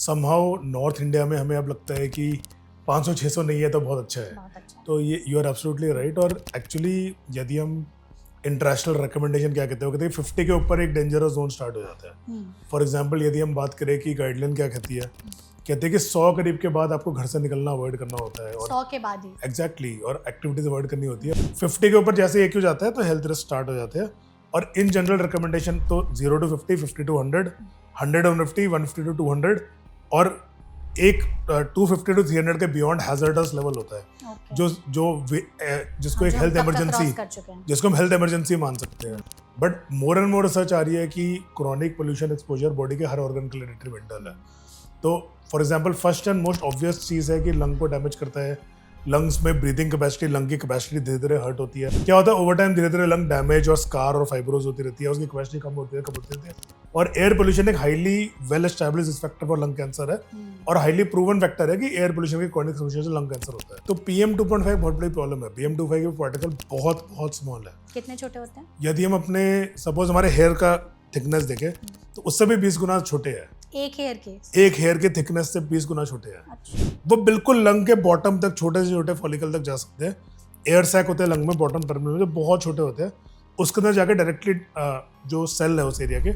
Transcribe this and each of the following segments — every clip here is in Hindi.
समहाउ नॉर्थ इंडिया में हमें अब लगता है कि 500-600 नहीं है तो बहुत अच्छा है। बहुत अच्छा है। तो ये यू आर एब्सोल्युटली राइट। और एक्चुअली यदि हम इंटरनेशनल रिकमेंडेशन क्या कहते हैं, वो कहते हैं 50 के ऊपर एक डेंजरस जोन स्टार्ट हो जाता है। फॉर एग्जांपल यदि हम बात करें कि गाइडलाइन क्या कहती है, कहते हैं कि 100 करीब के बाद आपको घर से निकलना अवॉइड करना होता है। और 100 के बाद ही एग्जैक्टली और एक्टिविटीज अवॉइड करनी होती है। 50 के ऊपर जैसे एक हो जाता है तो हेल्थ रिस्क स्टार्ट हो जाते हैं। और इन जनरल रिकमेंडेशन तो 0 to 50, 50 to 100, 100 to 50, 150 to 200 और एक 250 to 300 के बियॉन्ड हैजर्डस लेवल होता है। ओके। जिसको एक हेल्थ इमरजेंसी, कर चुके हैं। जिसको हम हेल्थ इमरजेंसी मान सकते हैं। But more and more research आ रही है कि क्रॉनिक पोल्यूशन एक्सपोजर बॉडी के हर ऑर्गन के लिए डिट्रीमेंटल है। तो for example first and most obvious चीज़ है कि लंग को डैमेज करता है। लंग्स में ब्रीदिंग कैपेसिटी, लंग की कैपेसिटी धीरे धीरे हर्ट होती है। क्या होता है, ओवर टाइम धीरे धीरे लंग डैमेज और स्कार और फाइब्रोज होती रहती है, उसकी कैपेसिटी कम होती है। और एयर पोल्यूशन एक highly well established risk factor for lung cancer है और हाईली प्रूवन फैक्टर है कि एयर पोल्यूशन की क्रॉनिक एक्सपोजर से लंग कैंसर होता है। तो PM 2.5 बहुत बड़ी प्रॉब्लम है। PM 2.5 के पार्टिकल बहुत बहुत स्मॉल है। कितने छोटे होते हैं? यदि हम अपने सपोज हमारे हेयर का थिकनेस देखें तो उससे भी 20 गुना छोटे हैं। एक हेयर के थिकनेस से 20 गुना छोटे हैं। अच्छा। वो बिल्कुल लंग के बॉटम तक, छोटे से छोटे फॉलिकल तक जा सकते हैं। एयर सैक होते हैं लंग में बॉटम टर्मिनल में, जो बहुत छोटे होते हैं। उसके अंदर जाके डायरेक्टली जो सेल है उस एरिया के,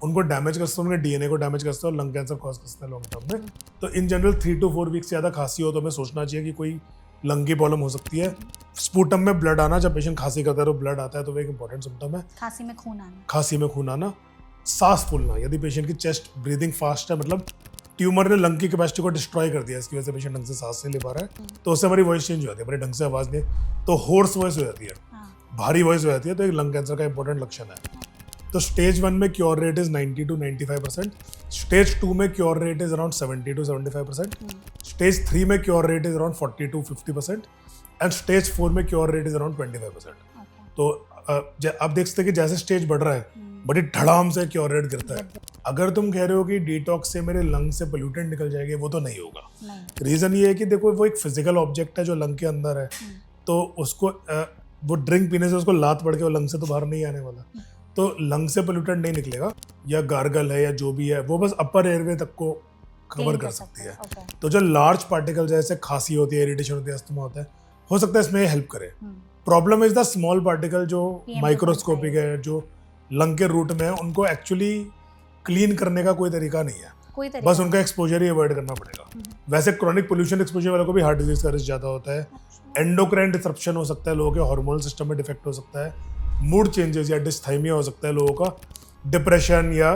उनको डैमेज कर सकते हैं, उनके DNA को डैमेज कर सकते हैं और लंग कैंसर कॉज कर सकते हैं लॉन्ग टर्म में। तो इन जनरल 3 to 4 वीक्स से ज़्यादा खांसी हो तो हमें सोचना चाहिए कि कोई लंग की प्रॉब्लम हो सकती है। स्पूटम में ब्लड आना, जब पेशेंट खांसी करता है तो ब्लड आता है, तो वो एक इंपॉर्टेंट सिम्टम है। खांसी में खून आना। खांसी में खून आना, सांस फूलना, यदि पेशेंट की चेस्ट ब्रीदिंग फास्ट है, मतलब ट्यूमर ने लंग की कैपेसिटी को डिस्ट्रॉय कर दिया, इसकी वजह से पेशेंट ढंग से सांस नहीं ले पा रहा है, तो उससे हमारी वॉइस चेंज हो जाती है, हमारी ढंग से आवाज़ नहीं, तो होर्स वॉइस हो जाती है, भारी वॉइस हो जाती है, तो एक लंग कैंसर का इंपॉर्टेंट लक्षण है। तो स्टेज 1 में cure rate is 90 to 95%, stage 2 में cure rate is around 70 to 75%, stage 3 में cure rate is around 40 to 50% and stage 4 में क्योर रेट इज अराउंड 25%। तो आप देख सकते हैं कि जैसे स्टेज बढ़ रहा है बड़ी धड़ाम से क्योर रेट गिरता है। अगर तुम कह रहे हो कि डिटॉक्स से मेरे लंग से पोल्यूटेंट निकल जाएंगे, वो तो नहीं होगा। रीजन ये है कि देखो वो एक फिजिकल ऑब्जेक्ट है जो लंग के अंदर है, तो उसको वो ड्रिंक पीने से उसको लात पड़ के वो लंग से तो बाहर नहीं आने वाला, तो लंग से पोल्यूटेंट नहीं निकलेगा। या गार्गल है या जो भी है, वो बस अपर एयरवे तक को कवर कर सकती है। तो जो लार्ज पार्टिकल जैसे खांसी होती है, इरिटेशन होती है, अस्थमा होता है, हो सकता है इसमें हेल्प करे। Problem is the small particle जो माइक्रोस्कोपिक है, जो लंग के रूट में है, उनको एक्चुअली क्लीन करने का कोई तरीका नहीं है, बस उनका एक्सपोजर ही अवॉइड करना पड़ेगा। वैसे क्रॉनिक पोल्यूशन एक्सपोजर वालों को भी हार्ट डिजीज का रिस्क ज़्यादा होता है, एंडोक्राइन डिसरप्शन हो सकता है, लोगों के हार्मोनल सिस्टम में डिफेक्ट हो सकता है, मूड चेंजेस या डिस्थाइमिया हो सकता है लोगों का, डिप्रेशन या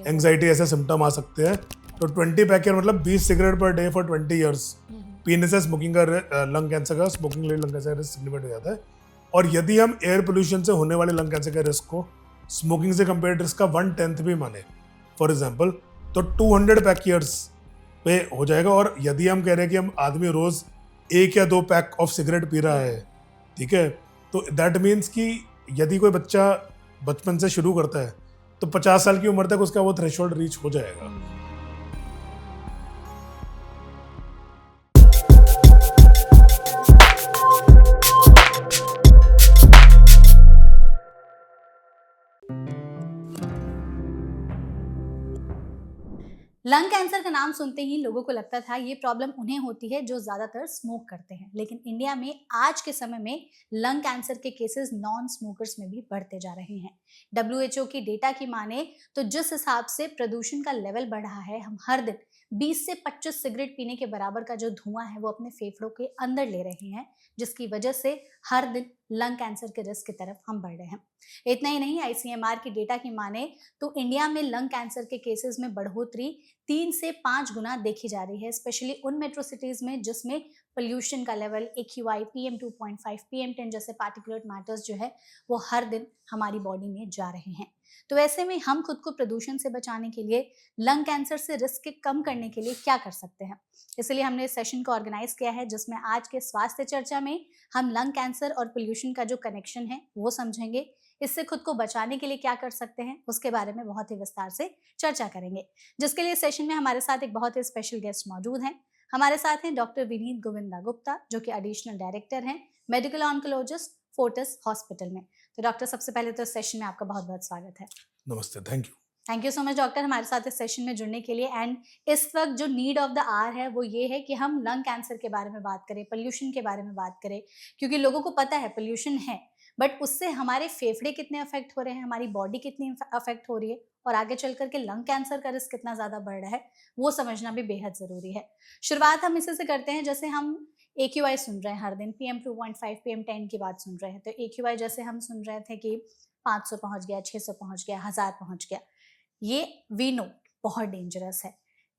एंग्जाइटी ऐसे सिम्टम आ सकते हैं। तो 20 पैकेट मतलब 20 cigarette per day for 20 years पीने से स्मोकिंग का लंग कैंसर का स्मोकिंग लंग कैंसर का रिस्क सिग्निफिकेंट हो जाता है। और यदि हम एयर पोल्यूशन से होने वाले लंग कैंसर के रिस्क को स्मोकिंग से कंपेयर रिस्क का 1/10 भी माने फॉर एग्जांपल, तो 200 पैक ईयर्स पे हो जाएगा। और यदि हम कह रहे हैं कि हम आदमी रोज 1 या 2 पैक ऑफ सिगरेट पी रहा है, ठीक है, तो दैट मीन्स कि यदि कोई बच्चा बचपन से शुरू करता है तो 50 साल की उम्र तक उसका वो थ्रेशोल्ड रीच हो जाएगा। लंग कैंसर का नाम सुनते ही लोगों को लगता था ये प्रॉब्लम उन्हें होती है जो ज्यादातर स्मोक करते हैं, लेकिन इंडिया में आज के समय में लंग कैंसर के केसेस नॉन स्मोकर्स में भी बढ़ते जा रहे हैं। WHO की डेटा की माने तो जिस हिसाब से प्रदूषण का लेवल बढ़ रहा है, हम हर दिन 20 से 25 सिगरेट पीने के बराबर का जो धुआं है वो अपने फेफड़ों के अंदर ले रहे हैं, जिसकी वजह से हर दिन लंग कैंसर के रिस्क की तरफ हम बढ़ रहे हैं। इतना ही नहीं, ICMR की डेटा की माने तो इंडिया में लंग कैंसर के केसेस में बढ़ोतरी 3 से 5 गुना देखी जा रही है, स्पेशली उन मेट्रो सिटीज में जिसमें पोल्यूशन का लेवल AQI, PM 2.5, PM 10 जैसे पार्टिकुलेट मैटर्स जो है वो हर दिन हमारी बॉडी में जा रहे हैं। तो ऐसे में हम खुद को प्रदूषण से बचाने के लिए, लंग कैंसर से रिस्क कम करने के लिए क्या कर सकते हैं, इसलिए हमने इस सेशन को ऑर्गेनाइज किया है, जिसमें आज के स्वास्थ्य चर्चा में हम लंग कैंसर और पोल्यूशन का जो कनेक्शन है वो समझेंगे, इससे खुद को बचाने के लिए क्या कर सकते हैं उसके बारे में बहुत ही विस्तार से चर्चा करेंगे, जिसके लिए सेशन में हमारे साथ एक बहुत ही स्पेशल गेस्ट मौजूद हैं। हमारे साथ हैं डॉक्टर विनीत गोविंदा गुप्ता, जो कि एडिशनल डायरेक्टर हैं मेडिकल ऑन्कोलॉजिस्ट फोर्टिस हॉस्पिटल में। तो डॉक्टर, सबसे पहले तो सेशन में आपका बहुत बहुत स्वागत है। नमस्ते, thank you. Thank you so much doctor हमारे साथ इस सेशन में जुड़ने के लिए। एंड इस वक्त जो नीड ऑफ द आवर है वो ये है कि हम लंग कैंसर के बारे में बात करें, पोल्यूशन के बारे में बात करें, क्योंकि लोगों को पता है पोल्यूशन है, बट उससे हमारे फेफड़े कितने अफेक्ट हो रहे हैं, हमारी बॉडी कितनी अफेक्ट हो रही है, और आगे चल करके लंग कैंसर का रिस्क कितना ज़्यादा बढ़ रहा है वो समझना भी बेहद ज़रूरी है। शुरुआत हम इसी से करते हैं, जैसे हम AQI सुन रहे हैं हर दिन, PM 2.5 PM 10 की बात सुन रहे हैं, तो AQI जैसे हम सुन रहे थे कि 500 पहुंच गया, 600 पहुंच गया, 1000 पहुंच गया, ये वी नो बहुत डेंजरस है।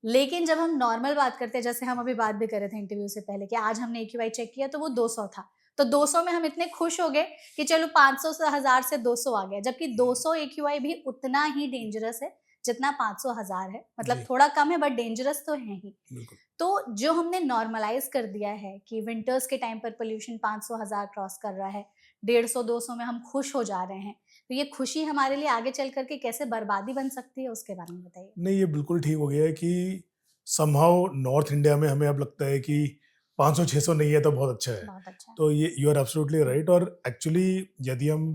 लेकिन जब हम नॉर्मल बात करते हैं, जैसे हम अभी बात भी कर रहे थे इंटरव्यू से पहले कि आज हमने AQI चेक किया तो वो 200 था, तो 200 में हम इतने खुश हो गए कि चलो 500 से 1000 से 200 आ गया, जबकि 200 AQI भी उतना ही डेंजरस है जितना 500 1000 है, मतलब जी। थोड़ा कम है बट डेंजरस तो है ही। बिल्कुल। तो जो हमने नॉर्मलाइज कर दिया है कि विंटर्स के टाइम पर पोल्यूशन 500 1000 क्रॉस कर रहा है, 150 200 में हम खुश हो जा रहे हैं, तो ये खुशी हमारे लिए आगे चल करके कैसे बर्बादी बन सकती है उसके बारे में बताइए। नहीं, ये बिल्कुल ठीक हो गया है कि समहाउ नॉर्थ इंडिया में हमें अब लगता है कि 500-600 नहीं है तो बहुत अच्छा है। बहुत अच्छा है। तो ये यू आर एब्सोल्युटली राइट। और एक्चुअली यदि हम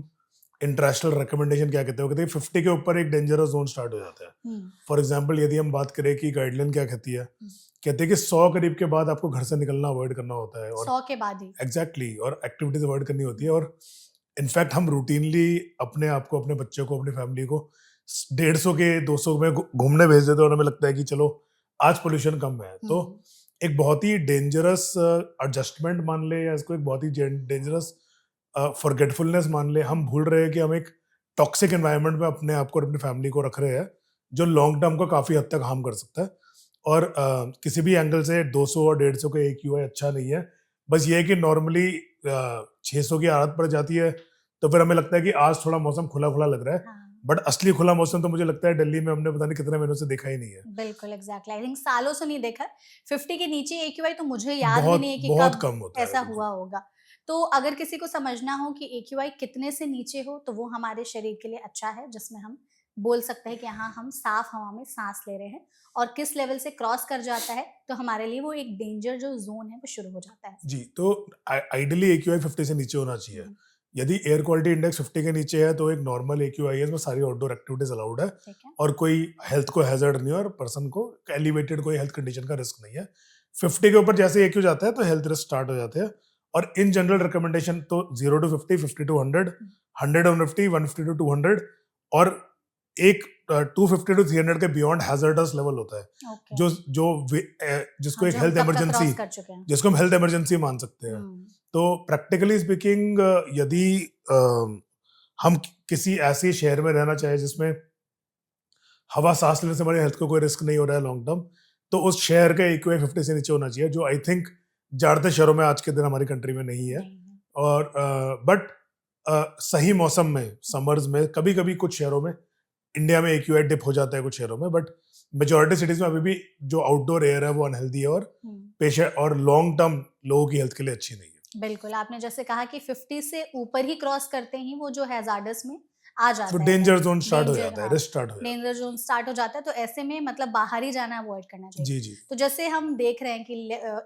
इंटरनेशनल रिकमेंडेशन क्या कहते हैं, वो कहते हैं 50 के ऊपर एक डेंजरस जोन स्टार्ट हो जाता है। फॉर एग्जांपल यदि हम बात करें कि गाइडलाइन क्या कहती है, कहते हैं कि 100 करीब के बाद आपको घर से निकलना अवॉइड करना होता है, और 100 के बाद ही। एग्जैक्टली और एक्टिविटीज अवॉइड करनी होती है। और इनफैक्ट हम रूटीनली अपने आप को, अपने बच्चे को, अपनी फैमिली को 150 के 200 में घूमने भेज देते हैं, और हमें लगता है कि चलो आज पोल्यूशन कम है। तो एक बहुत ही डेंजरस एडजस्टमेंट मान ले, या इसको एक बहुत ही डेंजरस फॉरगेटफुलनेस मान ले। हम भूल रहे हैं कि हम एक टॉक्सिक एनवायरनमेंट में अपने आप को और अपनी फैमिली को रख रहे हैं, जो लॉन्ग टर्म को काफ़ी हद तक हार्म कर सकता है। और किसी भी एंगल से 200 और 150 का AQI अच्छा नहीं है। बस ये है कि नॉर्मली 600 की आदत पड़ जाती है, तो फिर हमें लगता है कि आज थोड़ा मौसम खुला खुला लग रहा है। हाँ। बट असली खुला मौसम तो मुझे लगता है दिल्ली में हमने पता नहीं कितने महीनों से देखा ही नहीं है। बिल्कुल एग्जैक्टली, आई थिंक सालों से नहीं देखा। 50 के नीचे AQI तो मुझे याद भी बहुत नहीं है कि बहुत कब कम होता है ऐसा बिल्कुल। हुआ होगा। तो अगर किसी को समझना हो कि AQI कितने से नीचे हो तो वो हमारे शरीर के लिए अच्छा है, जिसमें हम बोल सकते हैं कि हाँ हम साफ हवा में सांस ले रहे हैं, और किस लेवल से क्रॉस कर जाता है तो हमारे लिए वो एक डेंजर जो जोन है वो शुरू हो जाता है। जी, तो आइडियली AQI 50 से नीचे होना चाहिए। यदि एयर क्वालिटी इंडेक्स 50 के नीचे है तो एक नॉर्मल AQI है, इसमें सारी आउटडोर एक्टिविटीज अलाउड है, ठीक है। और कोई हेल्थ को हैजर्ड नहीं है, और पर्सन को एलिवेटेड कोई हेल्थ कंडीशन का रिस्क नहीं है। 50 के ऊपर जैसे AQ जाता है तो हेल्थ रिस्क स्टार्ट हो जाते हैं। और इन जनरल रिकमेंडेशन तो 0 to 50, 50 to 100, 100 to 50, 150 to 200, और एक 250 to 300 के बियॉन्ड हैजर्डस लेवल होता है, ओके। जो जो जिसको हाँ, एक जो हम हेल्थ कब तक इमरजेंसी, क्रॉस कर चुके हैं। जिसको हम हेल्थ इमरजेंसी मान सकते हैं। तो प्रैक्टिकली स्पीकिंग यदि हम किसी ऐसे शहर में रहना चाहे जिसमें हवा सांस लेने से हमारी हेल्थ को कोई रिस्क नहीं हो रहा है लॉन्ग टर्म, तो उस शहर का AQI 50 से नीचे होना चाहिए, जो आई थिंक ज्यादातर शहरों में आज के दिन हमारी कंट्री में नहीं है। और बट सही मौसम में, समर्स में, कभी कभी कुछ शहरों में इंडिया में AQI डिप हो जाता है कुछ शहरों में, बट मेजॉरिटी सिटीज में अभी भी जो आउटडोर एयर है वो अनहेल्दी है, और पेशेंट और लॉन्ग टर्म लोगों की हेल्थ के लिए अच्छी नहीं है। बिल्कुल, आपने जैसे कहा कि 50 से ऊपर ही क्रॉस करते ही वो जो हैजार्डस में आ जाता तो है, डेंजर जोन स्टार्ट हो डेंजर, जाता है, हाँ, रिस्क स्टार्ट हो जाता डेंजर जोन स्टार्ट हो जाता है, तो ऐसे में मतलब बाहर ही जाना अवॉइड करना है। चाहिए। जी जी। तो जैसे हम देख रहे हैं कि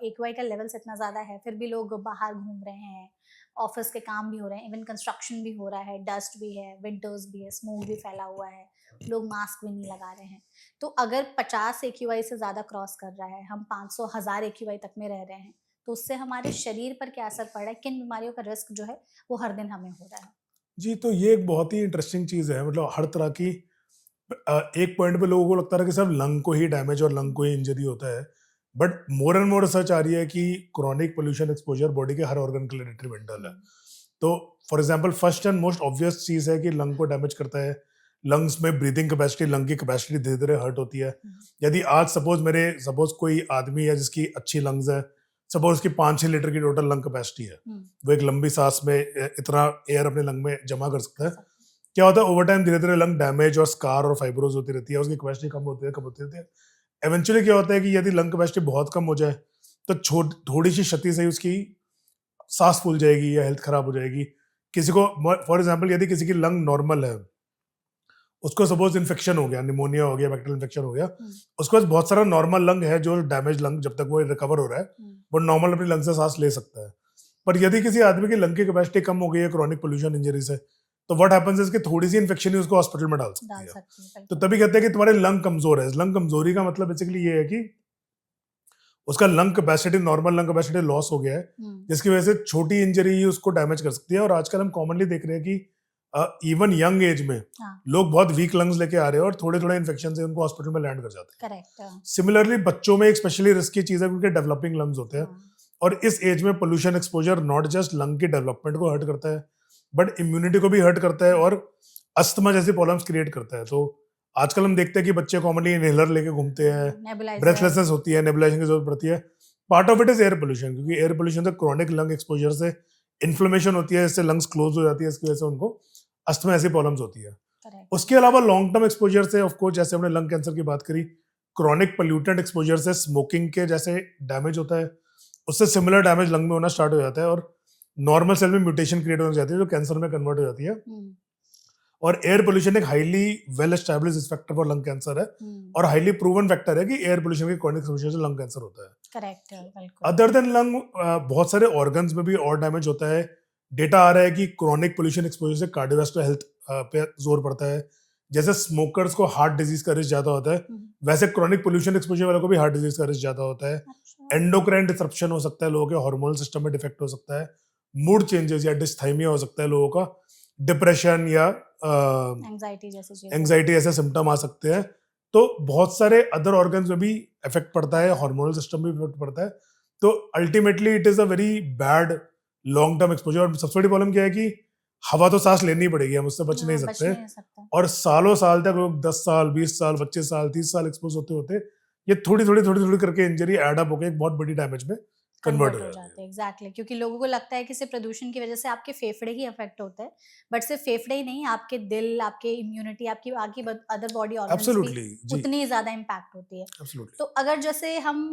AQI का लेवल्स इतना ज़्यादा है, फिर भी लोग बाहर घूम रहे हैं, ऑफिस के काम भी हो रहे हैं, इवन कंस्ट्रक्शन भी हो रहा है, डस्ट भी है, विंटर्स भी है, स्मोक भी फैला हुआ है, लोग मास्क भी नहीं लगा रहे हैं। तो अगर 50 AQI से ज़्यादा क्रॉस कर रहा है, हम 500 1000 AQI तक में रह रहे हैं, तो उससे हमारे शरीर पर क्या असर पड़ रहा है, किन बीमारियों का रिस्क जो है वो हर दिन हमें हो रहा है। जी, तो ये एक बहुत ही इंटरेस्टिंग चीज़ है। मतलब हर तरह की एक पॉइंट पे लोगों को लगता था कि सिर्फ लंग को ही डैमेज और लंग को ही इंजरी होता है, but more and more research आ रही है कि क्रॉनिक पोल्यूशन एक्सपोजर बॉडी के हर ऑर्गन के लिए डिट्रीमेंटल है। तो for example first and most obvious चीज़ है कि लंग को डैमेज करता है। लंग्स में ब्रीदिंग कैपेसिटी, लंग की कैपेसिटी धीरे धीरे हर्ट होती है। यदि आज सपोज कोई आदमी है जिसकी अच्छी लंग्स है, सपोज उसकी 5-6 लीटर की टोटल लंग कैपेसिटी है, वो एक लंबी सांस में इतना एयर अपने लंग में जमा कर सकता है। क्या होता है, ओवर टाइम धीरे धीरे लंग डैमेज और स्कार और फाइब्रोज होती रहती है, उसकी कैपेसिटी कम होती रहती है। एवेंचुअली क्या होता है कि यदि लंग कैपेसिटी बहुत कम हो जाए तो थोड़ी सी क्षति से ही उसकी सांस फूल जाएगी या हेल्थ खराब हो जाएगी। किसी को फॉर एग्जाम्पल यदि किसी की लंग नॉर्मल है, उसको सपोज इन्फेक्शन हो गया, निमोनिया हो गया, बैक्टीरियल इन्फेक्शन हो गया, उसके पास बहुत सारा नॉर्मल लंग है जो डैमेज लंग, जब तक वो रिकवर हो रहा है वो नॉर्मल अपनी लंग से सांस ले सकता है। पर यदि किसी आदमी की लंग की कैपेसिटी कम हो गई है क्रॉनिक पोल्यूशन इंजरी से, तो व्हाट हैपेंस इज कि थोड़ी सी इन्फेक्शन ही उसको हॉस्पिटल में डाल सकती डाल है। सकती है तो बिल्कुल। तभी कहते हैं कि तुम्हारे लंग कमजोर है। लंग कमजोरी का मतलब बेसिकली ये है कि उसका lung capacity, normal lung capacity loss हो गया है, जिसकी वजह से छोटी इंजरी ही उसको डैमेज कर सकती है। और आजकल हम कॉमनली देख रहे हैं कि इवन यंग एज में हाँ लोग बहुत वीक लंग्स लेके आ रहे हैं और थोड़े थोड़े इन्फेक्शन से उनको हॉस्पिटल में लैंड कर जाते हैं। करेक्ट। सिमिलरली बच्चों में एक स्पेशली रिस्की चीज है क्योंकि डेवलपिंग लंग्स होते हैं, हाँ और इस एज में pollution exposure not just lung की डेवलपमेंट को हर्ट करता है बट इम्यूनिटी को भी हर्ट करता है और अस्थमा जैसी प्रॉब्लम्स क्रिएट करता है। तो आजकल हम देखते हैं कि बच्चे कॉमनली इनहेलर लेके घूमते हैं, नेबुलाइजर। ब्रेथलेसनेस होती है, नेबुलाइजेशन की जरूरत पड़ती है। Part of it is air pollution, क्योंकि एयर पोल्यूशन से क्रॉनिक लंग एक्सपोजर से इन्फ्लेमेशन होती है, इससे लंग्स क्लोज हो जाती है, इसकी वजह से उनको अस्थमा ऐसी प्रॉब्लम्स होती है। करेक्ट। उसके अलावा लॉन्ग टर्म एक्सपोजर से ऑफकोर्स जैसे हमने लंग कैंसर की बात करी, क्रॉनिक पोल्यूटेंट एक्सपोजर से स्मोकिंग के जैसे डैमेज होता है, उससे सिमिलर डैमेज लंग में होना स्टार्ट हो जाता है और नॉर्मल सेल में म्यूटेशन क्रिएट हो जाती है जो कैंसर में कन्वर्ट हो जाती है। और एयर पोल्यूशन एक highly well established factor for lung cancer है और हाईली प्रूवन फैक्टर है कि एयर पोल्यूशन के क्रॉनिक एक्सपोजर से लंग कैंसर होता है। करेक्ट बिल्कुल। अदर देन लंग बहुत सारे ऑर्गन्स में भी और डैमेज होता है। डेटा आ रहा है कि क्रॉनिक पोल्यूशन एक्सपोजर से कार्डियोवास्कुलर हेल्थ पे जोर पड़ता है। जैसे स्मोकर्स को हार्ट डिजीज का रिस्क ज्यादा होता है, वैसे क्रॉनिक पोल्यूशन एक्सपोजर वालों को भी हार्ट डिजीज का रिस्क ज्यादा होता है। अच्छा। एंडोक्राइन डिसरप्शन हो सकता है, लोगों के हार्मोनल सिस्टम में डिफेक्ट हो सकता है, मूड चेंजेस या डिस्थाइमिया हो सकता है लोगों का, डिप्रेशन या एंजाइटी ऐसे सिम्टम आ सकते हैं। तो बहुत सारे अदर ऑर्गन्स में भी इफेक्ट पड़ता है, हार्मोनल सिस्टम में भी इफेक्ट पड़ता है। तो ultimately it is a very bad long term exposure. और सबसे बड़ी प्रॉब्लम क्या है कि हवा तो सांस लेनी पड़ेगी, हम उससे बच नहीं सकते। और सालों साल तक लोग 10 साल 20 साल 25 साल 30 साल एक्सपोज होते होते ये थोड़ी थोड़ी थोड़ी थोड़ी करके इंजरी एड अप होकर एक बहुत बड़ी डैमेज में कन्वर्ट हो जाती है। एग्जैक्टली, क्योंकि लोगों को लगता है कि सिर्फ प्रदूषण की वजह से आपके फेफड़े ही अफेक्ट होते हैं, बट सिर्फ फेफड़े ही नहीं, आपके दिल, आपके इम्यूनिटी, आपकी बाकी अदर बॉडी ऑर्गन्स भी उतनी ज्यादा इम्पैक्ट होती है। Absolutely. तो अगर जैसे हम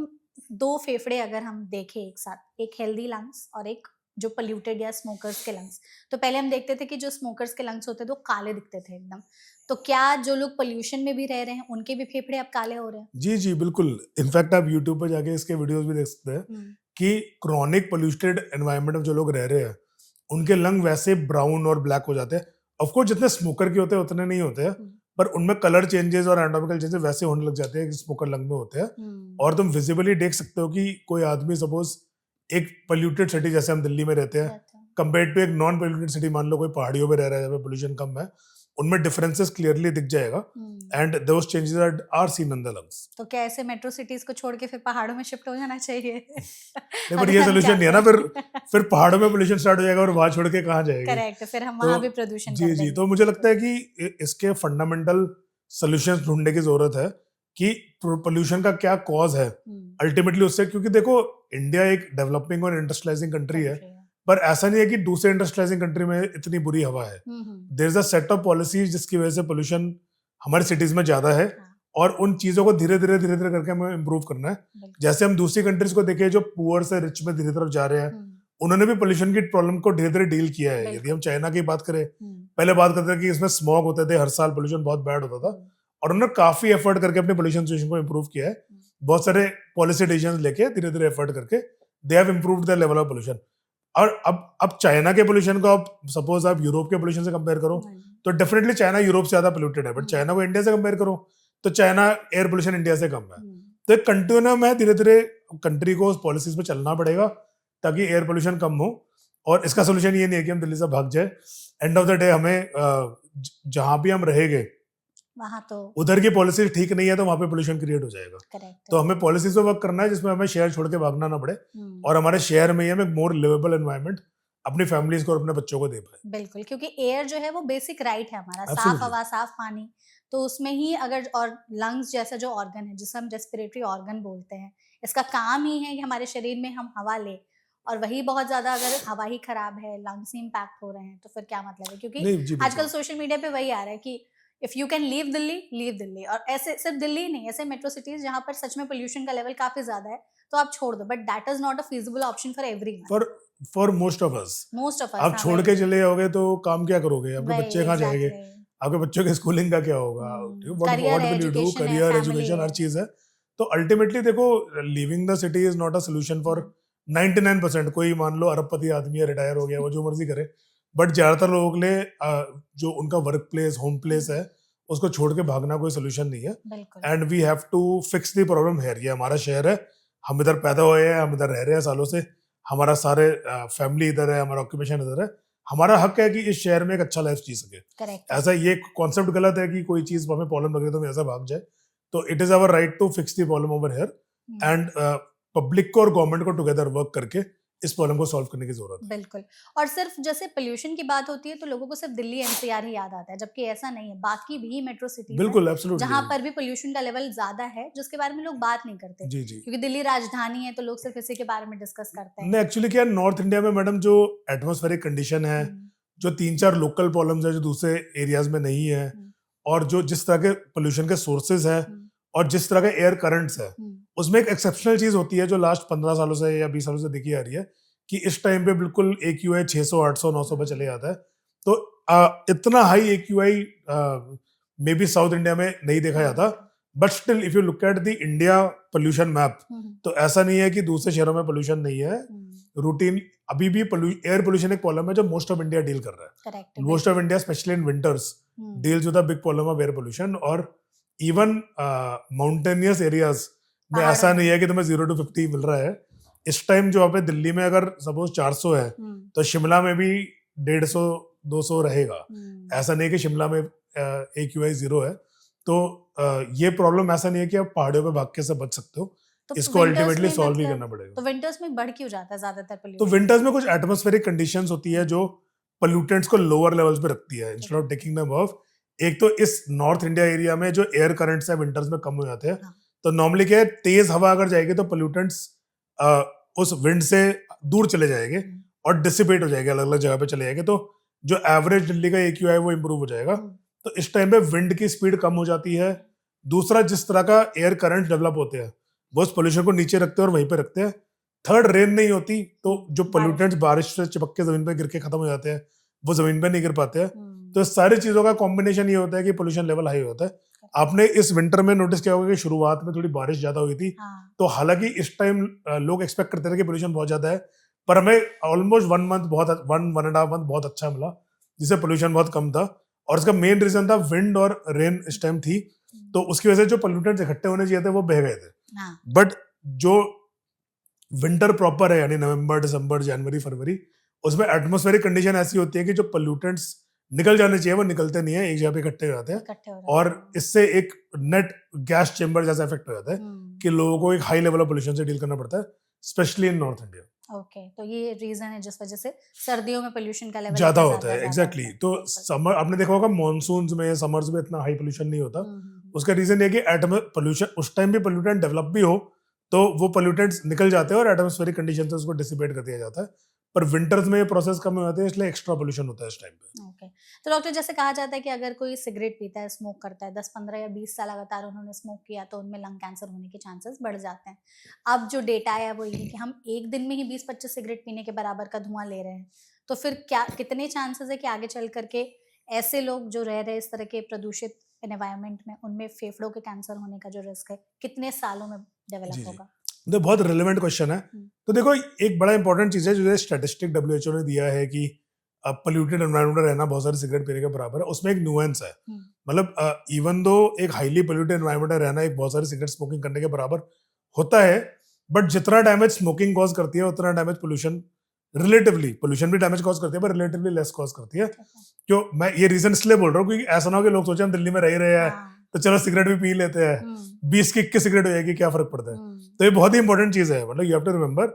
दो फेफड़े अगर हम देखें एक साथ, एक हेल्दी लंग्स और एक जो पोल्यूटेड या स्मोकर्स के लंग्स, तो पहले हम देखते थे कि जो स्मोकर्स के लंग्स होते थे वो काले दिखते थे एकदम। तो क्या जो लोग पोल्यूशन में भी रह रहे हैं उनके भी फेफड़े अब काले हो रहे हैं? जी जी बिल्कुल। इनफैक्ट आप यूट्यूब पर जाके इसके वीडियोस भी देख सकते हैं कि क्रॉनिक पोल्यूटेड एनवायरनमेंट में जो लोग रह रहे हैं उनके लंग वैसे ब्राउन और ब्लैक हो जाते हैं। ऑफकोर्स जितने स्मोकर के होते हैं उतने नहीं होते हैं, पर उनमें कलर चेंजेस और एनाटॉमिकल चेंजेस वैसे होने लग जाते हैं कि स्मोकर लंग में होते हैं। और तुम विजिबली देख सकते हो कि कोई आदमी सपोज एक पोल्यूटेड सिटी जैसे हम दिल्ली में रहते हैं कंपेयर टू एक नॉन पोल्यूटेड सिटी, मान लो कोई पहाड़ियों में रह रहा है जहाँ पे पोल्यूशन कम है, उनमें डिफरेंसेस क्लियरली दिख जाएगा and those changes are seen in the lungs. तो क्या ऐसे मेट्रो सिटीज को छोड़ के फिर पहाड़ों में शिफ्ट हो जाना चाहिए? नहीं पर ये सोल्यूशन नहीं है ना, फिर पहाड़ों में पोल्यूशन स्टार्ट हो जाएगा और वहां छोड़ के कहाँ जाएंगे? करेक्ट, फिर हम वहां भी प्रदूषण जी जी। तो मुझे लगता है कि इसके फंडामेंटल सॉल्यूशंस ढूंढने की जरूरत है कि पोल्यूशन का क्या कॉज है अल्टीमेटली उससे। क्योंकि देखो इंडिया एक डेवलपिंग और इंडस्ट्रियलाइजिंग कंट्री है, पर ऐसा नहीं है कि दूसरे इंडस्ट्रियलाइजिंग कंट्री में इतनी बुरी हवा है। There is a set of policies जिसकी वजह से पोल्यूशन हमारे सिटीज में ज्यादा है और उन चीजों को धीरे धीरे करके हमें इम्प्रूव करना है। जैसे हम दूसरी कंट्रीज को देखें जो पुअर से रिच में धीरे तरफ जा रहे हैं, उन्होंने भी पोल्यूशन की प्रॉब्लम को धीरे धीरे डील किया है। यदि हम चाइना की बात करें, पहले बात करते थे कि इसमें स्मॉग होते थे, हर साल पोल्यूशन बहुत बैड होता था, और उन्होंने काफी एफर्ट करके अपने पोल्यूशन सिचुएशन को इम्प्रूव किया है। बहुत सारे पॉलिसी डिसीजंस लेके धीरे धीरे एफर्ट करके they have improved the level of pollution. और अब चाइना के पोल्यूशन को आप सपोज आप यूरोप के पोल्यूशन से कंपेयर करो तो डेफिनेटली चाइना यूरोप से ज्यादा पोल्यूटेड है, बट चाइना को इंडिया से कंपेयर करो तो चाइना एयर पोल्यूशन इंडिया से कम है। तो एक कंटिन्यूम है, धीरे धीरे कंट्री को उस पॉलिसीज पे चलना पड़ेगा ताकि एयर पोल्यूशन कम हो। और इसका सोल्यूशन ये नहीं है कि हम दिल्ली से भाग जाए। एंड ऑफ द डे हमें जहां भी हम रहेंगे वहां तो उधर की पॉलिसी ठीक नहीं है तो वहां पे पोल्यूशन क्रिएट हो जाएगा। तो हमें पॉलिसीज पे वर्क करना है जिसमें हमें शहर छोड़ के भागना ना पड़े और हमारे शहर में ही हम एक मोर लिवेबल एनवायरनमेंट अपनी फैमिलीज को और अपने बच्चों को दे पाए। बिल्कुल, क्योंकि एयर जो है वो बेसिक राइट है हमारा, साफ हवा, साफ पानी, तो उसमें ही अगर, और लंग्स जैसा जो ऑर्गन है जिसे हम रेस्पिरेटरी ऑर्गन बोलते हैं, इसका काम ही है कि हमारे शरीर में हम हवा ले, और वही बहुत ज्यादा अगर हवा ही खराब है, लंग्स ही इम्पैक्ट हो रहे हैं, तो फिर क्या मतलब है? क्योंकि आजकल सोशल मीडिया पे वही आ रहा है कि if you can leave Delhi, leave Delhi. और ऐसे सिर्फ दिल्ली नहीं, ऐसे मेट्रो सिटीज जहां पर सच में पोल्यूशन का लेवल काफी ज्यादा है तो आप छोड़ दो, but that is not a feasible option for everyone, for most of us. आप हाँ, छोड़ के चले जाओगे तो काम क्या करोगे? आपके बच्चे कहाँ जाएंगे? आपके बच्चों के स्कूलिंग का क्या होगा? करियर, एजुकेशन, हर चीज है। तो अल्टीमेटली देखो, living the city is not a solution for 99%। कोई मान लो अरबपति आदमी है, रिटायर हो गया, वो जो मर्जी करे, बट ज्यादातर लोगों के लिए जो उनका वर्क प्लेस होम प्लेस है उसको छोड़ के भागना कोई सोल्यूशन नहीं है. बिल्कुल. And we have to fix the problem here. ये हमारा शहर है, हम इधर पैदा हुए हैं, हम इधर रह रहे हैं सालों से, हमारा सारे फैमिली इधर है, हमारा ऑक्यूपेशन इधर है, हमारा हक है कि इस शहर में एक अच्छा लाइफ जी सके. करेक्ट. ऐसा ये कॉन्सेप्ट गलत है कि कोई चीज हमें प्रॉब्लम लग रही है तो हम ऐसा भाग जाए. तो it is our right to fix the problem over here and public को और गवर्नमेंट को टुगेदर वर्क करके इस प्रॉब्लम को सॉल्व करने की जरूरत है. बिल्कुल. और सिर्फ जैसे पोल्यूशन की बात होती है तो लोगों को सिर्फ दिल्ली एनसीआर ही याद आता है, जबकि ऐसा नहीं है. बाकी भी मेट्रो सिटीज बिल्कुल, हैं एब्सोल्युटली. जहां पर भी पोल्यूशन का लेवल ज्यादा है, जिसके बारे में लोग बात नहीं करते, जी जी. क्योंकि दिल्ली राजधानी है तो लोग सिर्फ इसी के बारे में डिस्कस करते हैं. नहीं, एक्चुअली क्या नॉर्थ इंडिया में मैडम जो एटमॉस्फेरिक कंडीशन है, जो 3-4 लोकल प्रॉब्लम्स है जो दूसरे एरियाज में नहीं है, और जो जिस तरह के पोल्यूशन के सोर्सेज हैं और जिस तरह के एयर करंट्स है, उसमें एक एक्सेप्शनल चीज होती है जो लास्ट 15 सालों से या 20 सालों से देखी आ रही है कि इस टाइम पे बिल्कुल AQI 600, 800, 900 पे चले जाता है. तो इतना high AQI may be south India में नहीं देखा जाता. But still if you look at the India pollution map, तो ऐसा नहीं है कि दूसरे शहरों में पोल्यूशन नहीं है. रूटीन अभी भी एयर पोल्यूशन एक प्रॉब्लम है जो मोस्ट ऑफ इंडिया डील कर रहा है. Correct. Most of India specially in winters deals with a big problem of air pollution. और इवन माउंटेनियस एरियाज में ऐसा नहीं है कि तुम्हें 0 to 50 मिल रहा है. इस टाइम जो पे दिल्ली में अगर सपोज 400 है तो शिमला में भी 150-200 रहेगा. ऐसा नहीं है कि शिमला में AQI 0 है. तो ये प्रॉब्लम ऐसा नहीं है कि आप पहाड़ियों पे भाग के से बच सकते हो. तो इसको अल्टीमेटली सॉल्व ही करना पड़ेगा. तो विंटर्स में बढ़ क्यों जाता है ज्यादातर तो पोल्यूशन? विंटर्स में कुछ एटमॉस्फेरिक कंडीशंस होती है जो पोल्यूटेंट्स को लोअर लेवल्स पे रखती है instead of taking them of. एक तो इस नॉर्थ इंडिया एरिया में जो एयर करंट्स है विंटर्स में कम हो जाते हैं. तो नॉर्मली क्या है, तेज हवा अगर जाएगी तो पोल्यूटेंट्स उस विंड से दूर चले जाएंगे और डिसिपेट हो जाएंगे, अलग अलग जगह पे चले जाएंगे. तो जो एवरेज दिल्ली का AQI है वो इम्प्रूव हो जाएगा. तो इस टाइम पे विंड की स्पीड कम हो जाती है. दूसरा, जिस तरह का एयर करंट डेवलप होते हैं वो उस पोल्यूशन को नीचे रखते हैं और वहीं पे रखते हैं. थर्ड, रेन नहीं होती तो जो पोल्यूटेंट्स बारिश से चिपक के जमीन पे गिर के खत्म हो जाते हैं, वो जमीन पे नहीं गिर पाते हैं. तो इस सारी चीजों का कॉम्बिनेशन ये होता है कि पोल्यूशन लेवल हाई होता है. आपने इस विंटर में नोटिस किया होगा कि शुरुआत में थोड़ी बारिश ज्यादा हुई थी. तो हालांकि इस टाइम लोग एक्सपेक्ट करते थे कि पोल्यूशन बहुत ज्यादा है, पर हमें ऑलमोस्ट 1.5 मंथ बहुत अच्छा मिला जिससे पोल्यूशन बहुत कम था. और इसका मेन रीजन था विंड और रेन इस टाइम थी. तो उसकी वजह से जो पोल्यूटेंट्स इकट्ठे होने चाहिए थे वो बह गए थे. बट जो विंटर प्रॉपर है यानी नवंबर, दिसंबर, जनवरी, फरवरी, उसमें एटमॉस्फेरिक कंडीशन ऐसी होती है कि जो पोल्यूटेंट्स निकल जाने चाहिए वो निकलते नहीं है, एक जगह पे इकट्ठे हो जाते हैं. और इससे एक नेट गैस चेंबर जैसा इफेक्ट हो जाता है कि लोगों को एक हाई लेवल ऑफ पोल्यूशन से डील करना पड़ता है, specially in north India. Okay, तो ये रीजन है जिस वजह से सर्दियों में पोल्यूशन का लेवल ज्यादा होता है. एग्जैक्टली. तो समर आपने देखा होगा मॉनसून्स में, समर्स में इतना हाई पोल्यूशन नहीं होता. उसका रीजन ये कि पोल्यूशन उस टाइम भी पोल्यूटेंट डेवलप भी हो तो वो पोल्यूटेंट्स निकल जाते हैं और एटमॉस्फेरिक कंडीशन से उसको डिसिपेट कर दिया जाता है. पर विंटर्स में ये प्रोसेस कम हो जाते हैं, इसलिए एक्स्ट्रा पोल्यूशन होता है इस टाइम पे. ओके. तो डॉक्टर, जैसे कहा जाता है कि अगर कोई सिगरेट पीता है, स्मोक करता है, 10, 15 या 20 साल लगातार उन्होंने स्मोक किया तो उनमें लंग कैंसर होने के चांसेस बढ़ जाते हैं. अब जो डेटा है वो ये कि हम एक दिन में ही 20-25 सिगरेट पीने के बराबर का धुआं ले रहे हैं. तो फिर क्या कितने चांसेस है कि आगे चल करके ऐसे लोग जो रह रहे हैं इस तरह के प्रदूषित एनवायरनमेंट में, उनमें फेफड़ों के कैंसर होने का जो रिस्क है कितने सालों में डेवलप होगा? तो बहुत रिलेवेंट क्वेश्चन है. तो देखो, एक बड़ा इंपॉर्टेंट चीज है जो स्टैटिस्टिक WHO ने दिया है कि पोल्यूटेड एनवायरनमेंट में रहना बहुत सारे सिगरेट पीने के बराबर है. उसमें एक न्यूएंस है. मतलब इवन दो एक हाईली पोल्यूटेड एनवायरनमेंट में रहना एक बहुत सारी सिगरेट स्मोकिंग करने के बराबर होता है. बट जितना डैमेज स्मोकिंग कॉज करती है उतना डैमेज पोल्यूशन पोल्यूशन भी डैमेज कॉज करती है, पर रिलेटिवली लेस कॉज करती है. क्यों मैं ये रीजन इसलिए बोल रहा हूँ क्योंकि ऐसा ना हो कि लोग सोचे हम दिल्ली में रह रहे हैं तो चलो सिगरेट भी पी लेते हैं, 20 की 21 सिगरेट हो जाएगी, क्या फर्क पड़ता है. तो ये बहुत ही इंपॉर्टेंट चीज है. मतलब यू हैव टू रिमेंबर,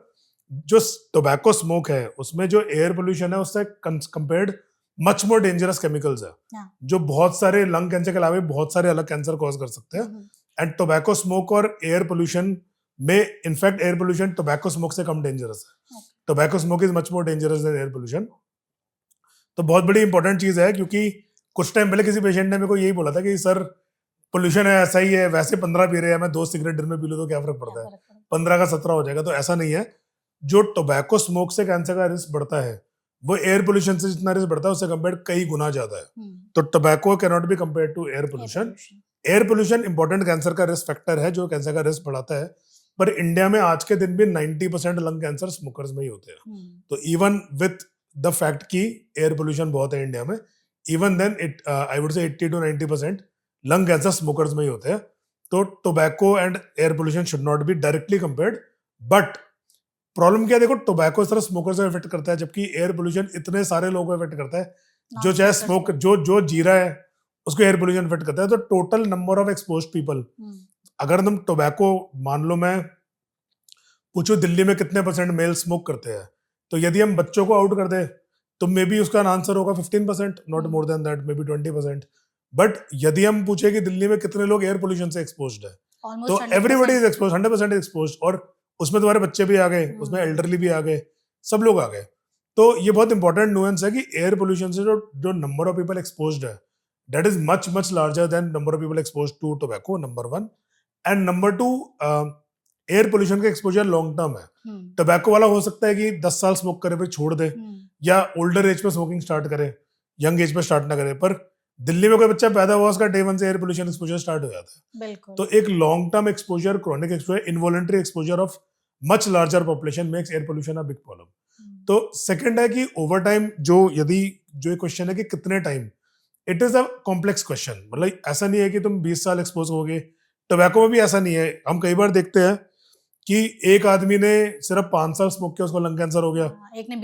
जो टोबैको स्मोक है उसमें जो एयर पोल्यूशन है उससे compared much more dangerous chemicals है जो बहुत सारे लंग कैंसर के अलावा बहुत सारे अलग कैंसर कॉज कर सकते हैं. एंड टोबैको स्मोक और एयर पोल्यूशन में in fact air pollution tobacco smoke से कम डेंजरस है. Tobacco smoke is much more dangerous than air pollution. तो बहुत बड़ी इंपॉर्टेंट चीज है क्योंकि कुछ टाइम पहले किसी पेशेंट ने मेरे को यही बोला था कि सर पोल्यूशन है ऐसा ही है, वैसे 15 पी रहे हैं, मैं 2 सिगरेट दिन में पी लूं तो क्या फर्क पड़ता है, 15 का 17 हो जाएगा. तो ऐसा नहीं है. जो टोबैको स्मोक से कैंसर का रिस्क बढ़ता है वो एयर पोल्यूशन से जितना रिस्क बढ़ता है उससे कंपेयर कई गुना ज्यादा है. तो tobacco can not be compare to air pollution. Air pollution important cancer का रिस्क फैक्टर है जो कैंसर का रिस्क बढ़ाता है. पर इंडिया में आज के दिन भी 90% लंग कैंसर स्मोकर्स में ही होते हैं. तो इवन विथ द फैक्ट कि एयर पोल्यूशन बहुत है इंडिया में, even then it I would say 80 to 90% lung cancer smokers में ही होते हैं. तो tobacco and air pollution should not be directly compared. But problem क्या है, देखो टोबैको सिर्फ स्मोकर्स को इफेक्ट करता है, जबकि एयर पोल्यूशन इतने सारे लोगों को इफेक्ट करता है. जो चाहे स्मोक जो जी रहा है उसको एयर पोल्यूशन इफेक्ट करता है. तो total number of exposed people, अगर तुम टोबैको मान लो, मैं पूछो दिल्ली में कितने % मेल स्मोक करते हैं, तो यदि हम बच्चों को आउट कर दे तो मे बी उसका आंसर होगा 15%, not more than that, may be 20%. But यदि हम पूछे कि दिल्ली में कितने लोग एयर पोल्यूशन से एक्सपोज्ड है, तो एवरीबडी इज एक्सपोज्ड, 100% एक्सपोज्ड. और उसमें तुम्हारे बच्चे भी आ गए, उसमें एल्डरली भी आ गए, सब लोग आ गए. तो ये बहुत इंपॉर्टेंट नुएंस है कि एयर पोल्यूशन से जो नंबर ऑफ पीपल एक्सपोज्ड है, that is much larger than number of people exposed to tobacco, number 1. And number 2, air pollution का एक्सपोजर लॉन्ग टर्म है. टोबैको वाला हो सकता है कि 10 साल स्मोक करे फिर छोड़ दे, या ओल्डर एज पे स्मोकिंग स्टार्ट करे, यंग एज पे स्टार्ट ना करे. पर दिल्ली में कोई बच्चा पैदा हुआ, उसका डे 1 से एयर पोल्यूशन एक्सपोजर स्टार्ट हो जाता है. बिल्कुल. तो एक long term exposure, chronic exposure, involuntary exposure of much larger population makes air pollution a big problem. तो सेकंड है कि ओवर टाइम, जो क्वेश्चन है कि कितने time, it is a complex question. मतलब ऐसा नहीं है कि तुम 20 साल एक्सपोज होगे. टोबैको में भी ऐसा नहीं है. हम कई बार देखते हैं कि एक आदमी ने सिर्फ 5 साल स्मोक किया, उसको लंग कैंसर हो गया,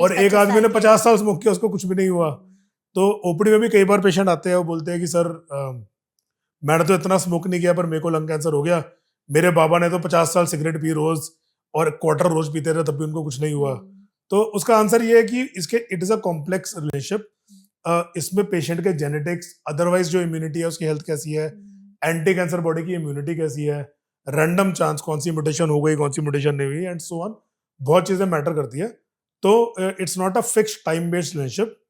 और एक आदमी ने 50 साल स्मोक किया, उसको कुछ भी नहीं हुआ. तो ओपीडी में भी कई बार पेशेंट आते हैं, वो बोलते हैं कि सर मैंने तो इतना स्मोक नहीं किया पर मेरे को लंग कैंसर हो गया. मेरे बाबा ने तो 50 साल सिगरेट पी रोज और क्वार्टर रोज पीते रहे, तब भी उनको कुछ नहीं हुआ. तो उसका आंसर ये है कि इसके it is a complex relationship. इसमें पेशेंट के जेनेटिक्स, अदरवाइज जो इम्यूनिटी है उसकी हेल्थ कैसी है, एंटी कैंसर बॉडी की इम्यूनिटी कैसी है, रैंडम चांस, कौन सी म्यूटेशन हो गई, कौन सी म्यूटेशन नहीं हुई, एंड सो ऑन. बहुत चीजें मैटर करती है. तो it's not a fixed time based relationship.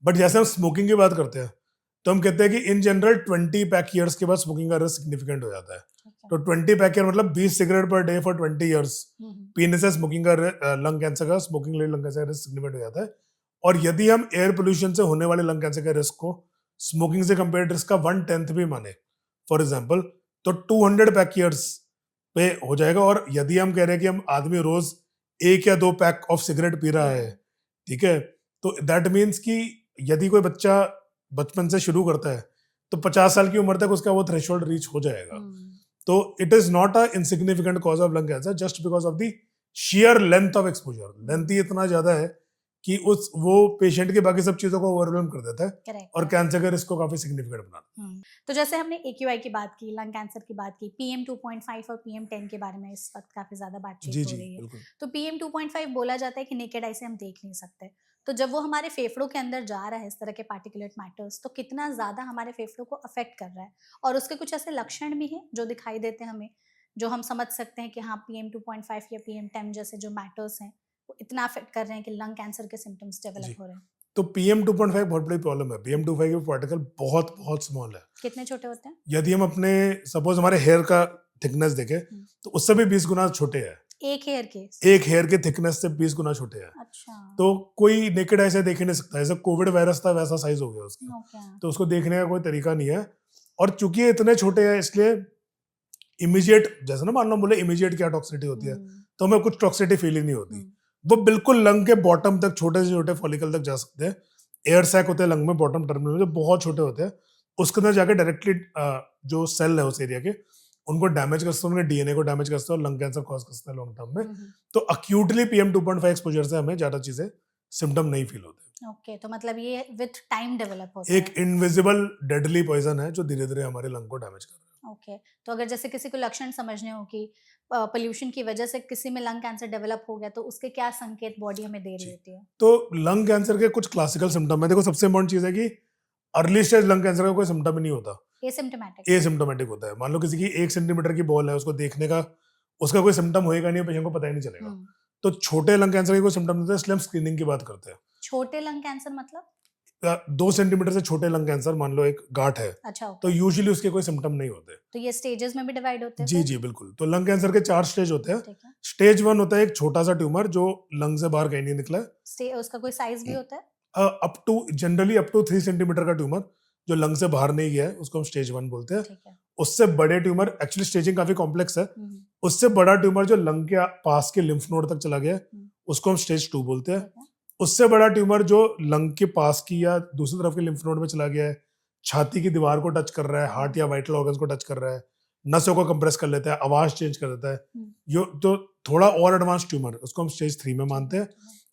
But जैसे हम स्मोकिंग की बात करते हैं, तो हम कहते हैं कि इन जनरल 20 पैक ईयर्स के बाद स्मोकिंग का रिस्क सिग्निफिकेंट हो जाता है. तो 20 पैक ईयर मतलब 20 cigarette per day for 20 years पीने से स्मोकिंग का लंग कैंसर का, स्मोकिंग रिलेटेड लंग कैंसर का रिस्क सिग्निफिकेंट हो जाता है. और यदि हम एयर पोल्यूशन से होने वाले लंग कैंसर के रिस्क को स्मोकिंग से कंपेयर रिस्क का 1/10 भी माने, फॉर एग्जाम्पल, तो 200 पैक ईयर्स पे हो जाएगा. और यदि हम कह रहे हैं कि हम आदमी रोज 1 या 2 पैक ऑफ सिगरेट पी रहा है, ठीक है, तो दैट मीन्स कि यदि कोई बच्चा बचपन से शुरू करता है तो 50 साल की उम्र तक उसका वो थ्रेशोल्ड रीच हो जाएगा. तो it is not a insignificant cause of lung cancer just because of the sheer length of exposure. Length ही इतना ज्यादा है कि वो पेशेंट की बाकी सब चीजों को ओवरवेलम कर देता है. Correct. और कैंसर के रिस्क को काफी सिग्निफिकेंट बनाता है. तो जैसे हमने AQI की बात की, लंग कैंसर की बात की, PM 2.5 और PM 10 के बारे में इस वक्त काफी ज्यादा बातचीत हो रही है. तो PM 2.5 बोला जाता है कि नेकेड आई से हम देख नहीं सकते. तो जब वो हमारे फेफड़ों के अंदर जा रहा है, इस तरह के पार्टिकुलेट मैटर्स, तो कितना ज्यादा हमारे फेफड़ों को अफेक्ट कर रहा है, और उसके कुछ ऐसे लक्षण भी हैं जो दिखाई देते हैं हमें, जो हम समझ सकते हैं कि हाँ PM 2.5 या PM 10 जैसे जो मैटर्स हैं वो इतना अफेक्ट कर रहे हैं कि लंग कैंसर के सिम्टम्स डेवलप हो रहे हैं. तो PM 2.5 बहुत बड़ी प्रॉब्लम है. PM 2.5 के पार्टिकल बहुत स्मॉल है. कितने छोटे होते हैं? यदि हम अपने सपोज हमारे हेयर का थिकनेस देखें तो उससे भी 20 गुना छोटे हैं. एक हेयर के थिकनेस से 20 गुना छोटे हैं. अच्छा. तो कोई नेकेड ऐसे देख नहीं सकता. जैसे कोविड वायरस था वैसा साइज हो गया उसका. तो उसको देखने का कोई तरीका नहीं है. और चूंकि ये इतने छोटे हैं इसलिए इमीडिएट, जैसे ना मान लो बोले इमीडिएट क्या टॉक्सिसिटी होती है, तो हमें कुछ टॉक्सिसिटी फील ही नहीं होती. वो बिल्कुल लंग के बॉटम तक, छोटे से छोटे फॉलिकल तक जा सकते हैं. एयर सैक होते हैं लंग में बॉटम टर्मिनल में, जो बहुत छोटे होते हैं. उसके अंदर जाके डायरेक्टली जो सेल है उस एरिया के, उनको डैमेज कर सकते हैं, उनके डीएनए को डैमेज कर सकते हैं और लंग कैंसर कॉज कर सकते हैं लॉन्ग टर्म में. तो अक्यूटली PM 2.5 एक्सपोजर से हमें ज्यादा चीजें सिम्टम नहीं फील होते. ओके, तो मतलब ये विद टाइम डेवलप होता है. एक इनविजिबल डेडली पॉइजन है जो धीरे धीरे हमारे लंग को डैमेज कर रहा है. ओके, तो अगर जैसे किसी को लक्षण समझने हो कि पोल्यूशन की वजह से किसी में लंग कैंसर डेवलप हो गया, तो उसके क्या संकेत बॉडी हमें दे रही होती है? तो लंग कैंसर के कुछ क्लासिकल सिम्टम है. देखो सबसे इम्पोर्टेंट चीज है कि अर्ली स्टेज लंग कैंसर का कोई सिम्टम ही नहीं होता. एसिम्प्टोमेटिक होता है. मान लो किसी की 1 सेंटीमीटर की बॉल है, उसको देखने का उसका कोई सिम्टम होएगा नहीं, पेशेंट को पता ही नहीं चलेगा. तो छोटे लंग कैंसर के कोई सिम्टम नहीं होता, इसलिए हम स्क्रीनिंग की बात करते हैं. छोटे लंग कैंसर मतलब 2 सेंटीमीटर से छोटे लंग कैंसर, मान लो एक गांठ है. अच्छा. तो यूजुअली उसके कोई सिम्टम नहीं होते. तो ये स्टेजेस में भी डिवाइड होते हैं? जी बिल्कुल. तो लंग कैंसर के 4 स्टेज होते हैं. स्टेज 1 होता है एक छोटा सा ट्यूमर जो लंग से बाहर कहीं नहीं निकला है. उसका कोई साइज भी होता है? अप टू 3 सेंटीमीटर का ट्यूमर जो लंग से बाहर नहीं गया है उसको हम स्टेज 1 बोलते हैं. उससे बड़े ट्यूमर, एक्चुअली स्टेजिंग काफी कॉम्प्लेक्स है, उससे बड़ा ट्यूमर जो लंग के पास के लिम्फ नोड तक चला गया उसको हम स्टेज 2 बोलते हैं. उससे बड़ा ट्यूमर जो लंग के पास की या दूसरी तरफ के लिम्फ नोड में चला गया है, छाती की दीवार को टच कर रहा है, हार्ट या वाइटल ऑर्गन्स को टच कर रहा है, नसों को कंप्रेस कर लेता है, आवाज चेंज कर देता है, यो तो थोड़ा और एडवांस ट्यूमर उसको हम स्टेज 3 में मानते हैं।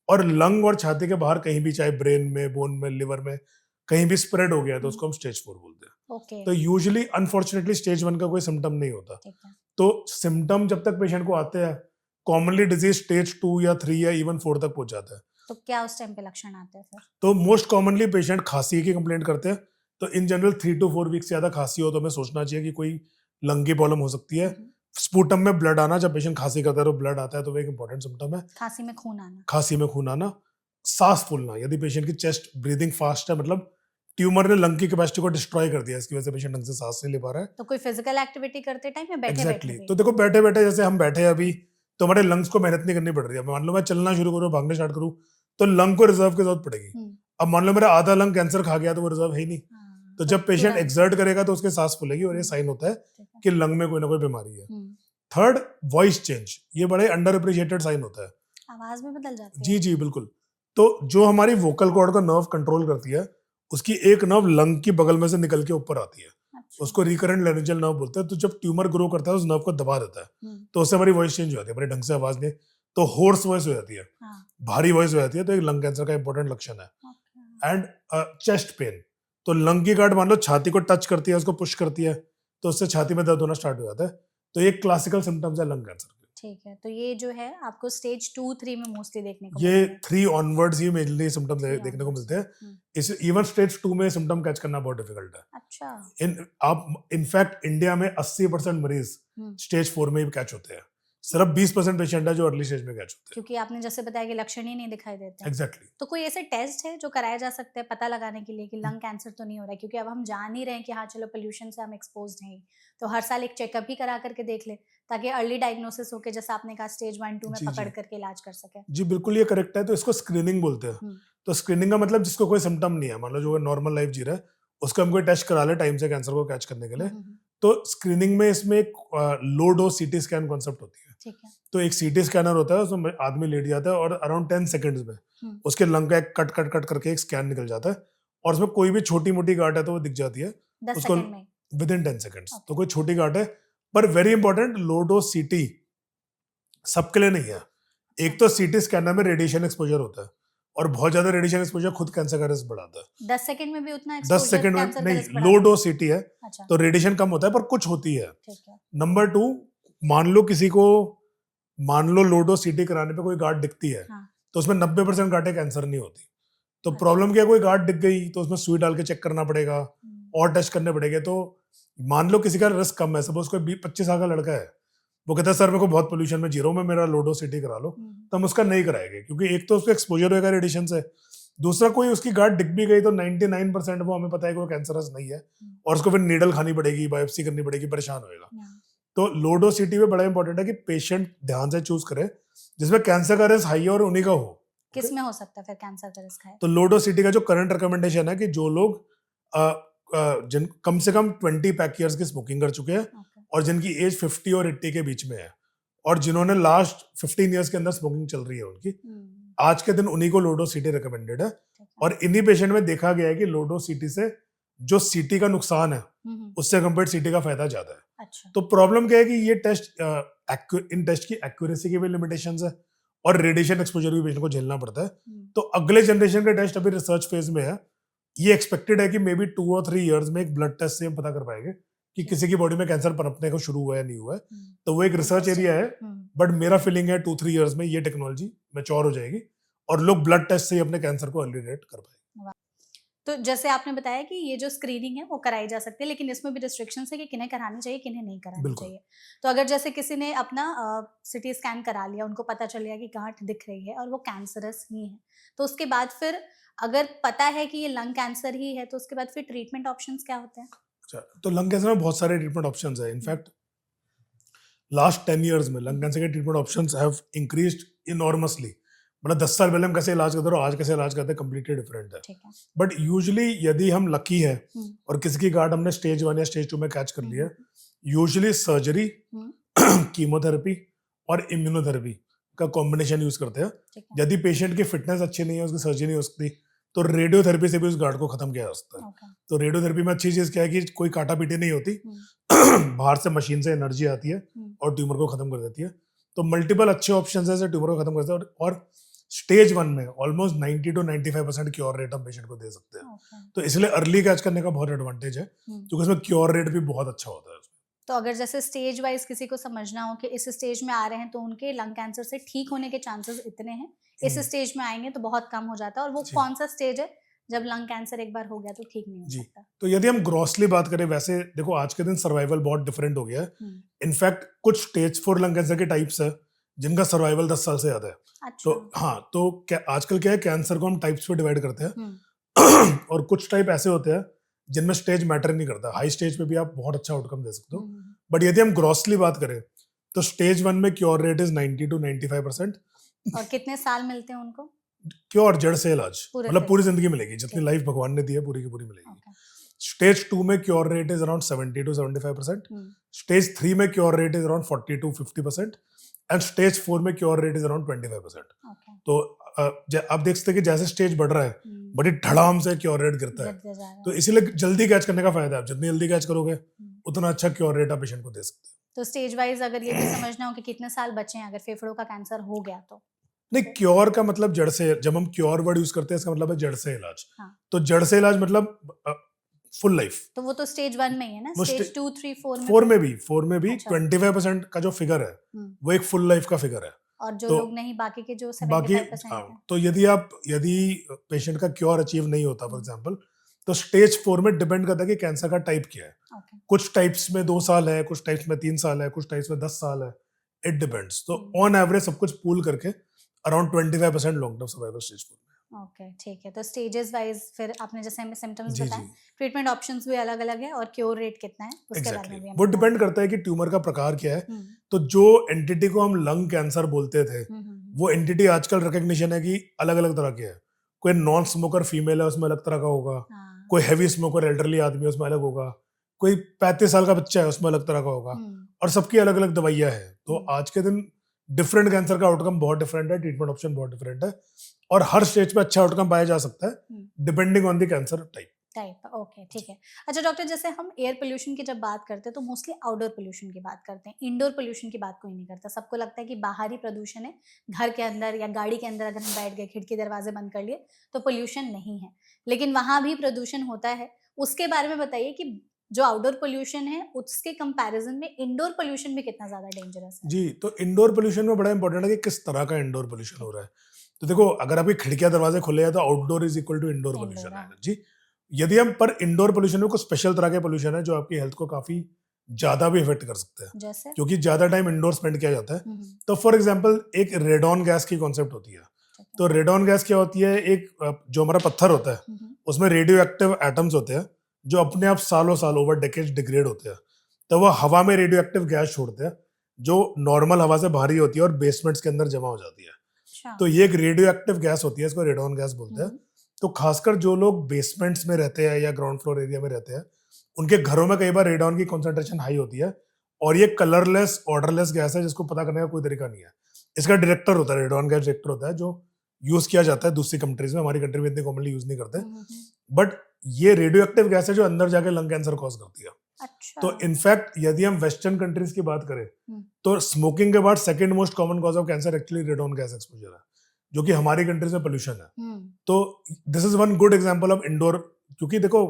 और लंग और छाती के बाहर कहीं भी, चाहे ब्रेन में, बोन में, लिवर में, कहीं भी स्प्रेड हो गया तो उसको हम स्टेज 4 बोलते हैं। ओके, तो यूजुअली अनफॉर्चुनेटली स्टेज 1 का कोई सिम्टम नहीं होता। ठीक है। तो सिम्टम जब तक पेशेंट को आते हैं, कॉमनली डिजीज स्टेज 2 या 3 या इवन 4 तक पहुंच जाता है। तो क्या उस टाइम पे लक्षण आते हैं फिर? तो मोस्ट कॉमनली पेशेंट खांसी की कंप्लेंट करते हैं। तो इन जनरल 3 to 4 वीक से ज्यादा खांसी हो तो हमें सोचना चाहिए कि कोई लंग की प्रॉब्लम हो सकती है। स्पूटम में ब्लड आना, जब पेशेंट खांसी करता है तो ब्लड आता है, तो वो एक इंपॉर्टेंट सिम्टम है। खांसी में खून आना। खांसी में खून आना, सांस फूलना, यदि पेशेंट की चेस्ट ब्रीदिंग फास्ट है, मतलब ट्यूमर ने लंग की कैपेसिटी को डिस्ट्रॉय कर दिया, इसकी वजह से पेशेंट ढंग से सांस नहीं ले पा रहा है। तो कोई फिजिकल एक्टिविटी करते टाइम या बैठे एग्जैक्टली बैठे? तो देखो, बैठे बैठे जैसे हम बैठे हैं अभी, तो हमारे लंग्स को मेहनत नहीं करनी पड़ रही है। मान लो मैं चलना शुरू करूँ, भागना स्टार्ट करूँ, तो लंग को रिजर्व की जरूरत पड़ेगी। अब मान लो मेरा आधा लंग कैंसर खा गया तो वो रिजर्व है ही नहीं। तो जब पेशेंट एक्सर्ट करेगा तो उसके सांस फूलेगी, और ये साइन होता है कि लंग में कोई ना कोई बीमारी है। थर्ड, वॉइस चेंज, ये बड़े अंडर अप्रिशिएटेड साइन होता है। आवाज में बदल जाती है? जी जी बिल्कुल। तो जो हमारी वोकल कॉर्ड का नर्व कंट्रोल करती है, उसकी एक नर्व लंग की बगल में से निकल के ऊपर आती है। अच्छा। उसको रिकरेंट लेरिंजियल नर्व बोलते हैं। तो जब ट्यूमर ग्रो करता है उस नर्व को दबा देता है, तो उससे हमारी वॉइस चेंज हो जाती है, हमारे ढंग से आवाज नहीं, तो होर्स वॉइस हो जाती है, भारी वॉइस हो जाती है। तो एक लंग कैंसर का इंपॉर्टेंट लक्षण है। एंड चेस्ट पेन, तो लंग की गार्ड मान लो छाती को टच करती है, उसको पुश करती है, तो उससे छाती में दर्द होना स्टार्ट हो जाता है। तो ये क्लासिकल सिम्टम्स है लंग कैंसर के। ठीक है, तो ये जो है आपको स्टेज 2-3 में मोस्टली देखने को ये मिलेंगे। 3 ऑनवर्ड्स ही मेनली सिम्टम्स Three देखने को onwards. मिलते हैं। इस इवन स्टेज 2 में सिम्टम कैच करना बहुत डिफिकल्ट है। अच्छा। आप इनफैक्ट इंडिया में 80% मरीज स्टेज 4 में ही कैच होते हैं। सिर्फ 20% पेशेंट है जो अर्ली स्टेज में कैच होते हैं। क्योंकि आपने जैसे बताया कि लक्षण ही नहीं दिखाई देते हैं। एग्जैक्टली। तो कोई ऐसे टेस्ट है जो कराया जा सकता है पता लगाने के लिए कि लंग कैंसर तो नहीं हो रहा है? क्योंकि अब हम जान ही रहे हैं कि हाँ चलो पोल्यूशन से हम एक्सपोज हैं, तो हर साल एक चेकअप ही करा करके देख ले, ताकि अर्ली डायग्नोसिस होके, जैसा आपने कहा, स्टेज 1-2 में जी, पकड़ जी। करके इलाज कर सके। जी बिल्कुल, ये करेक्ट है। तो इसको स्क्रीनिंग बोलते हैं। तो स्क्रीनिंग का मतलब जिसको कोई सिम्टम नहीं है, मान लो जो नॉर्मल लाइफ जी रहा है, उसको हम कोई टेस्ट करा ले टाइम से कैंसर को कैच करने के लिए। तो स्क्रीनिंग में इसमें एक low dose CT scan concept होती है। ठीक है। तो एक सीटी स्कैनर होता है, उसमें आदमी लेट जाता है और अराउंड 10 सेकंड्स में उसके लंग का एक कट करके एक स्कैन निकल जाता है, और उसमें कोई भी छोटी मोटी गांठ है तो वो दिख जाती है 10 उसको सेकंड में? With in 10 seconds. तो कोई छोटी गांठ है, पर वेरी इंपॉर्टेंट, लो डोज सीटी सबके लिए नहीं है। एक तो सीटी स्कैनर में रेडिएशन एक्सपोजर होता है, और बहुत ज्यादा रेडिएशन एक्सपोजर खुद कैंसर का रिस्क बढ़ाता है। 10 सेकंड में भी उतना 10 एक्सपोजर सेकंड में कैंसर का रिस्क नहीं, बढ़ा लो देता डोज सीटी है, है? अच्छा, तो रेडिएशन कम होता है, पर कुछ होती है। ठीक है। नंबर 2, मान लो किसी को, मान लो लो डोज सीटी कराने पे कोई गांठ दिखती है, हाँ। तो उसमें 90% गांठें कैंसर नहीं होती। तो अच्छा। प्रॉब्लम क्या है, कोई गांठ दिख गई तो उसमें सुई डाल के चेक करना पड़ेगा और टेस्ट करने पड़ेंगे। तो मान लो किसी का रिस्क कम है, सपोज कोई 25 साल का लड़का है, वो कहता है सर मेरे को बहुत पोल्यूशन में जी रहा हूं, मैं मेरा लो डोज सीटी करा लो, तो हम उसका नहीं कराएंगे, क्योंकि एक तो उसको एक्सपोजर होगा रेडिएशन से, दूसरा कोई उसकी गांठ दिख भी गई तो 99% वो हमें पता है कि वो कैंसरस नहीं है, और उसको फिर नीडल खानी पड़ेगी, बायोप्सी करनी पड़ेगी, परेशान होएगा। तो लो डोज सीटी में बड़ा इंपॉर्टेंट है कि पेशेंट ध्यान से चूज करे जिसमें कैंसर का रिस्क हाई है और उन्हीं का हो। किस में हो सकता है फिर कैंसर का रिस्क है? तो लो डोज सीटी का जो करंट रिकमेंडेशन है कि जो लोग जिन कम से कम 20 पैक ईयर्स की स्मोकिंग कर चुके हैं, और जिनकी एज 50 और 80 के बीच में है, और जिन्होंने लास्ट 15 ईयर्स के अंदर स्मोकिंग चल रही है उनकी, आज के दिन उन्हीं को लो डोज सीटी रिकमेंडेड है। और इन्हीं पेशेंट में देखा गया है कि लो डोज सीटी से जो सीटी का नुकसान है उससे कंपेयर सीटी का फायदा ज्यादा है। अच्छा। तो प्रॉब्लम क्या है कि ये टेस्ट, इन टेस्ट की एक्यूरेसी की भी लिमिटेशंस है, और रेडिएशन एक्सपोजर भी पेशेंट को झेलना पड़ता है। तो अगले जनरेशन के टेस्ट अभी रिसर्च फेज में है। ये एक्सपेक्टेड है कि मे बी 2 और 3 इयर्स में एक ब्लड टेस्ट से हम पता कर पाएंगे कि किसी की बॉडी में कैंसर पनपने को शुरू हुआ है नहीं हुआ है। तो वो एक रिसर्च एरिया है, बट मेरा फीलिंग है 2-3 इयर्स में ये टेक्नोलॉजी मैच्योर हो जाएगी और लोग ब्लड टेस्ट से ही अपने कैंसर को अर्ली डिटेक्ट कर पाएंगे। तो जैसे आपने बताया कि ये जो स्क्रीनिंग है वो कराई जा सकती है, लेकिन इसमें भी रिस्ट्रिक्शंस है कि किन्हें करानी चाहिए, किन्हें नहीं करानी चाहिए। तो अगर जैसे किसी ने अपना सिटी स्कैन करा लिया, उनको पता चल गया कि गांठ दिख रही है और वो कैंसरस ही है, तो उसके बाद फिर अगर पता है कि ये लंग कैंसर ही है, तो उसके बाद फिर ट्रीटमेंट ऑप्शंस क्या होते हैं? अच्छा, तो लंग कैंसर में बहुत सारे ट्रीटमेंट ऑप्शंस है। इनफैक्ट लास्ट 10 इयर्स में लंग कैंसर के treatment options have increased enormously. मतलब 10 साल पहले हम कैसे इलाज करते थे और आज कैसे इलाज करते हैं, कंप्लीटली डिफरेंट है। बट यूजुअली यदि हम लकी है और किसी की गांठ हमने स्टेज 1 या स्टेज 2 में कैच कर लिया, यूजुअली सर्जरी, कीमोथेरेपी और इम्यूनोथेरेपी, का कॉम्बिनेशन यूज करते हैं। ठीक है। यदि पेशेंट की फिटनेस अच्छी नहीं है, उसकी सर्जरी नहीं हो सकती, तो रेडियोथेरेपी से भी उस गार्ड को खत्म किया जा सकता है। ओके। तो रेडियोथेरेपी में अच्छी चीज क्या है कि कोई काटा पीटी नहीं होती, बाहर से मशीन से एनर्जी आती है और ट्यूमर को खत्म कर देती है। तो मल्टीपल अच्छे ऑप्शन है ट्यूमर को खत्म करते हैं, और स्टेज 1 में ऑलमोस्ट 90 to 95% क्योर रेट हम पेशेंट को दे सकते हैं। ओके। तो इसलिए अर्ली कैच करने का बहुत एडवांटेज है, क्योंकि उसमें क्योर रेट भी बहुत अच्छा होता है। तो अगर जैसे स्टेज वाइज किसी को समझना हो कि इस स्टेज में आ रहे हैं तो उनके लंग कैंसर से ठीक होने के चांसेस इतने हैं, इस स्टेज में आएंगे तो बहुत कम हो जाता है, और वो जी। कौन सा स्टेज है जब लंग कैंसर एक बार हो गया तो ठीक नहीं हो जी। सकता? तो यदि हम ग्रॉसली बात करें, वैसे देखो आज के दिन सर्वाइवल बहुत डिफरेंट हो गया है। इनफैक्ट कुछ स्टेज 4 लंग कैंसर के टाइप्स है जिनका सर्वाइवल 10 साल से ज्यादा है। अच्छा। तो हाँ, तो क्या आजकल क्या है, कैंसर को हम टाइप्स पे डिवाइड करते हैं और कुछ टाइप ऐसे होते हैं जिनमें स्टेज मैटर नहीं करता। हाई स्टेज पे भी आप बहुत अच्छा आउटकम दे सकते हो, बट यदि हम ग्रॉसली बात करें तो स्टेज 1 में क्योर रेट इज 90 to 95%। और कितने साल मिलते हैं उनको? क्योर जड़ से इलाज, पूरे मतलब पूरी से? जिंदगी मिलेगी, जितनी ठीक। लाइफ भगवान ने दी है पूरी की पूरी मिलेगी। ओके। स्टेज 2 में cure rate is around 70 to 75%। Stage 3 में cure rate is around 40 to 50%। And stage 4 में cure rate is around 25%। Okay. तो आप देख सकते हैं कि जैसे स्टेज बढ़ रहा है, बड़ी धड़ाम से क्योर रेट गिरता है। गिरते जा रहा है। तो इसीलिए जल्दी कैच करने का फायदा है। आप जितनी जल्दी कैच करोगे उतना अच्छा क्योर रेट आप पेशेंट को दे सकते हैं। तो स्टेज वाइज अगर ये भी समझना हो कि कितने साल बचे हैं अगर फेफड़ों का कैंसर हो गया तो? नहीं, क्योर का मतलब जड़ से, जब हम क्योर वर्ड यूज करते हैं इसका मतलब है जड़ से इलाज। हाँ। तो जड़ से इलाज मतलब फुल लाइफ। तो वो तो स्टेज 1 में ही है ना? वो स्टेज 2, 3, 4 में? 4 में भी अच्छा। 25% का जो फिगर है वो एक फुल लाइफ का फिगर है। और जो तो लोग नहीं, बाकी के जो बाकी 75% है? तो यदि पेशेंट का क्योर अचीव नहीं होता फॉर एग्जांपल, तो स्टेज 4 में डिपेंड करता है कि कैंसर का टाइप क्या है। ओके। कुछ टाइप्स में 2 साल है, कुछ टाइप्स में 3 साल है, कुछ टाइप्स में 10 साल है। It depends. तो ऑन एवरेज सब कुछ पूल करके around 25% long term survival stage 4 में। ओके, ठीक है। तो स्टेजेस वाइज फिर आपने जैसे हमें सिम्टम्स जी, बताए, जी। ट्रीटमेंट ऑप्शंस भी अलग अलग है, और क्योर रेट कितना है उसके बारे में एग्जैक्टली भी हम वो बता डिपेंड दें। करता है कि ट्यूमर का प्रकार क्या है। हम्म, तो जो एंटिटी को हम लंग कैंसर बोलते थे, वो एंटिटी आजकल रिकग्निशन है कि अलग अलग तरह के है। कोई नॉन स्मोकर फीमेल है उसमें अलग तरह का होगा, हाँ। कोई हैवी स्मोकर एल्डरली आदमी है उसमें अलग होगा, कोई 35 साल का बच्चा है उसमें अलग तरह का होगा, और सबकी अलग अलग दवाइयाँ हैं। तो आज के दिन डिफरेंट कैंसर का आउटकम बहुत डिफरेंट है, ट्रीटमेंट ऑप्शन बहुत डिफरेंट है, और हर स्टेज पे अच्छा आउटकम पाया जा सकता है depending on the cancer type. Okay, ठीक है। अच्छा डॉक्टर, जैसे हम एयर पोल्यूशन की जब बात करते हैं तो मोस्टली आउटडोर पोल्यूशन की बात करते हैं, इंडोर पोल्यूशन की बात कोई नहीं करता। सबको लगता है कि बाहरी प्रदूषण है, घर के अंदर या गाड़ी के अंदर अगर हम बैठ गए, खिड़की दरवाजे बंद कर लिए तो पोल्यूशन नहीं है, लेकिन वहाँ भी प्रदूषण होता है। उसके बारे में बताइए कि जो आउटडोर पोल्यूशन है उसके कंपैरिजन में इंडोर पोल्यूशन भी कितना ज्यादा डेंजरस है? जी, तो इंडोर पोल्यूशन में बड़ा इंपॉर्टेंट है कि किस तरह का इंडोर पोल्यूशन हो रहा है। तो देखो, अगर आपकी खिड़कियां दरवाजे खुले हैं तो outdoor is equal to indoor pollution है जी। यदि हम पर इंडोर पोल्यूशन में कुछ स्पेशल तरह के पोल्यूशन है जो आपकी हेल्थ को काफी ज्यादा भी इफेक्ट कर सकते हैं, जैसे? क्योंकि ज्यादा टाइम इंडोर स्पेंड किया जाता है। तो फॉर एग्जाम्पल एक रेडॉन गैस की कॉन्सेप्ट होती है। तो रेडॉन गैस क्या होती है, एक जो हमारा पत्थर होता है उसमें रेडियो एक्टिव एटम्स होते हैं जो अपने आप सालों साल ओवर डेकेड्स डिग्रेड होते हैं। तो वह हवा में रेडियो एक्टिव गैस छोड़ते हैं जो नॉर्मल हवा से भारी होती है और बेसमेंट्स के अंदर जमा हो जाती है। अच्छा। तो ये एक रेडियो एक्टिव गैस होती है, इसको रेडॉन गैस बोलते हैं। तो खासकर जो लोग बेसमेंट्स में रहते हैं या ग्राउंड फ्लोर एरिया में रहते हैं, उनके घरों में कई बार रेडॉन की कॉन्सेंट्रेशन हाई होती है, और ये कलरलेस ऑर्डरलेस गैस है जिसको पता करने का कोई तरीका नहीं है। इसका डायरेक्टर होता है, रेडॉन गैस डायरेक्टर होता है, जो यूज किया जाता है दूसरी कंट्रीज में, हमारी कंट्री में इतनी कॉमनली यूज नहीं करते। बट ये रेडियो एक्टिव गैस है जो अंदर जाके लंग कैंसर कॉज करती है। अच्छा। तो इनफैक्ट यदि हम वेस्टर्न कंट्रीज की बात करें तो स्मोकिंग के बाद second most common cause of cancer actually radon gas exposure है, जो कि हमारी कंट्रीज में पोल्यूशन है। तो this is one good example of indoor, क्योंकि देखो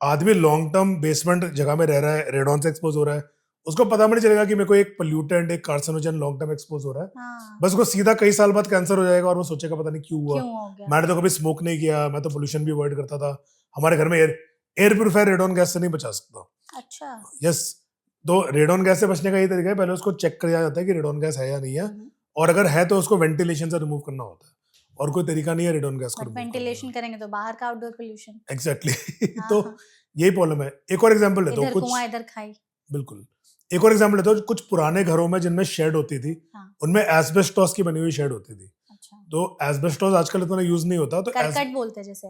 आदमी लॉन्ग टर्म बेसमेंट जगह में रह रहा है, रेडॉन से एक्सपोज हो रहा है, उसको पता भी नहीं चलेगा कि मेरे को एक पोल्यूटेंट, एक कार्सिनोजन लॉन्ग टर्म एक्सपोज हो रहा है। हाँ। बस उसको सीधा कई साल बाद कैंसर हो जाएगा और वो सोचेगा पता नहीं क्यों हुआ, हो गया? मैंने तो कभी स्मोक नहीं किया, मैं तो पोल्यूशन भी अवॉइड करता था, हमारे घर में एयर प्यूरिफायर रेडॉन गैस से नहीं बचा सकता। अच्छा। यस। तो रेडॉन गैस से बचने का ये तरीका है, पहले उसको चेक किया जाता है कि रेडॉन गैस है या नहीं है, और अगर है तो उसको वेंटिलेशन से रिमूव करना होता है, और कोई तरीका नहीं है रेडॉन गैस को। वेंटिलेशन करेंगे तो बाहर का आउटडोर पोल्यूशन। एग्जैक्टली। तो यही प्रॉब्लम है। एक और एग्जांपल लेता हूँ, इधर कुआं इधर खाई। बिल्कुल। एक और एग्जांपल लेता हूँ, कुछ पुराने घरों में जिनमें शेड होती थी, उनमें एस्बेस्टॉस की बनी हुई शेड होती थी। अच्छा। तो एस्बेस्टॉस आजकल इतना यूज नहीं होता। तो करकट बोलते हैं जैसे,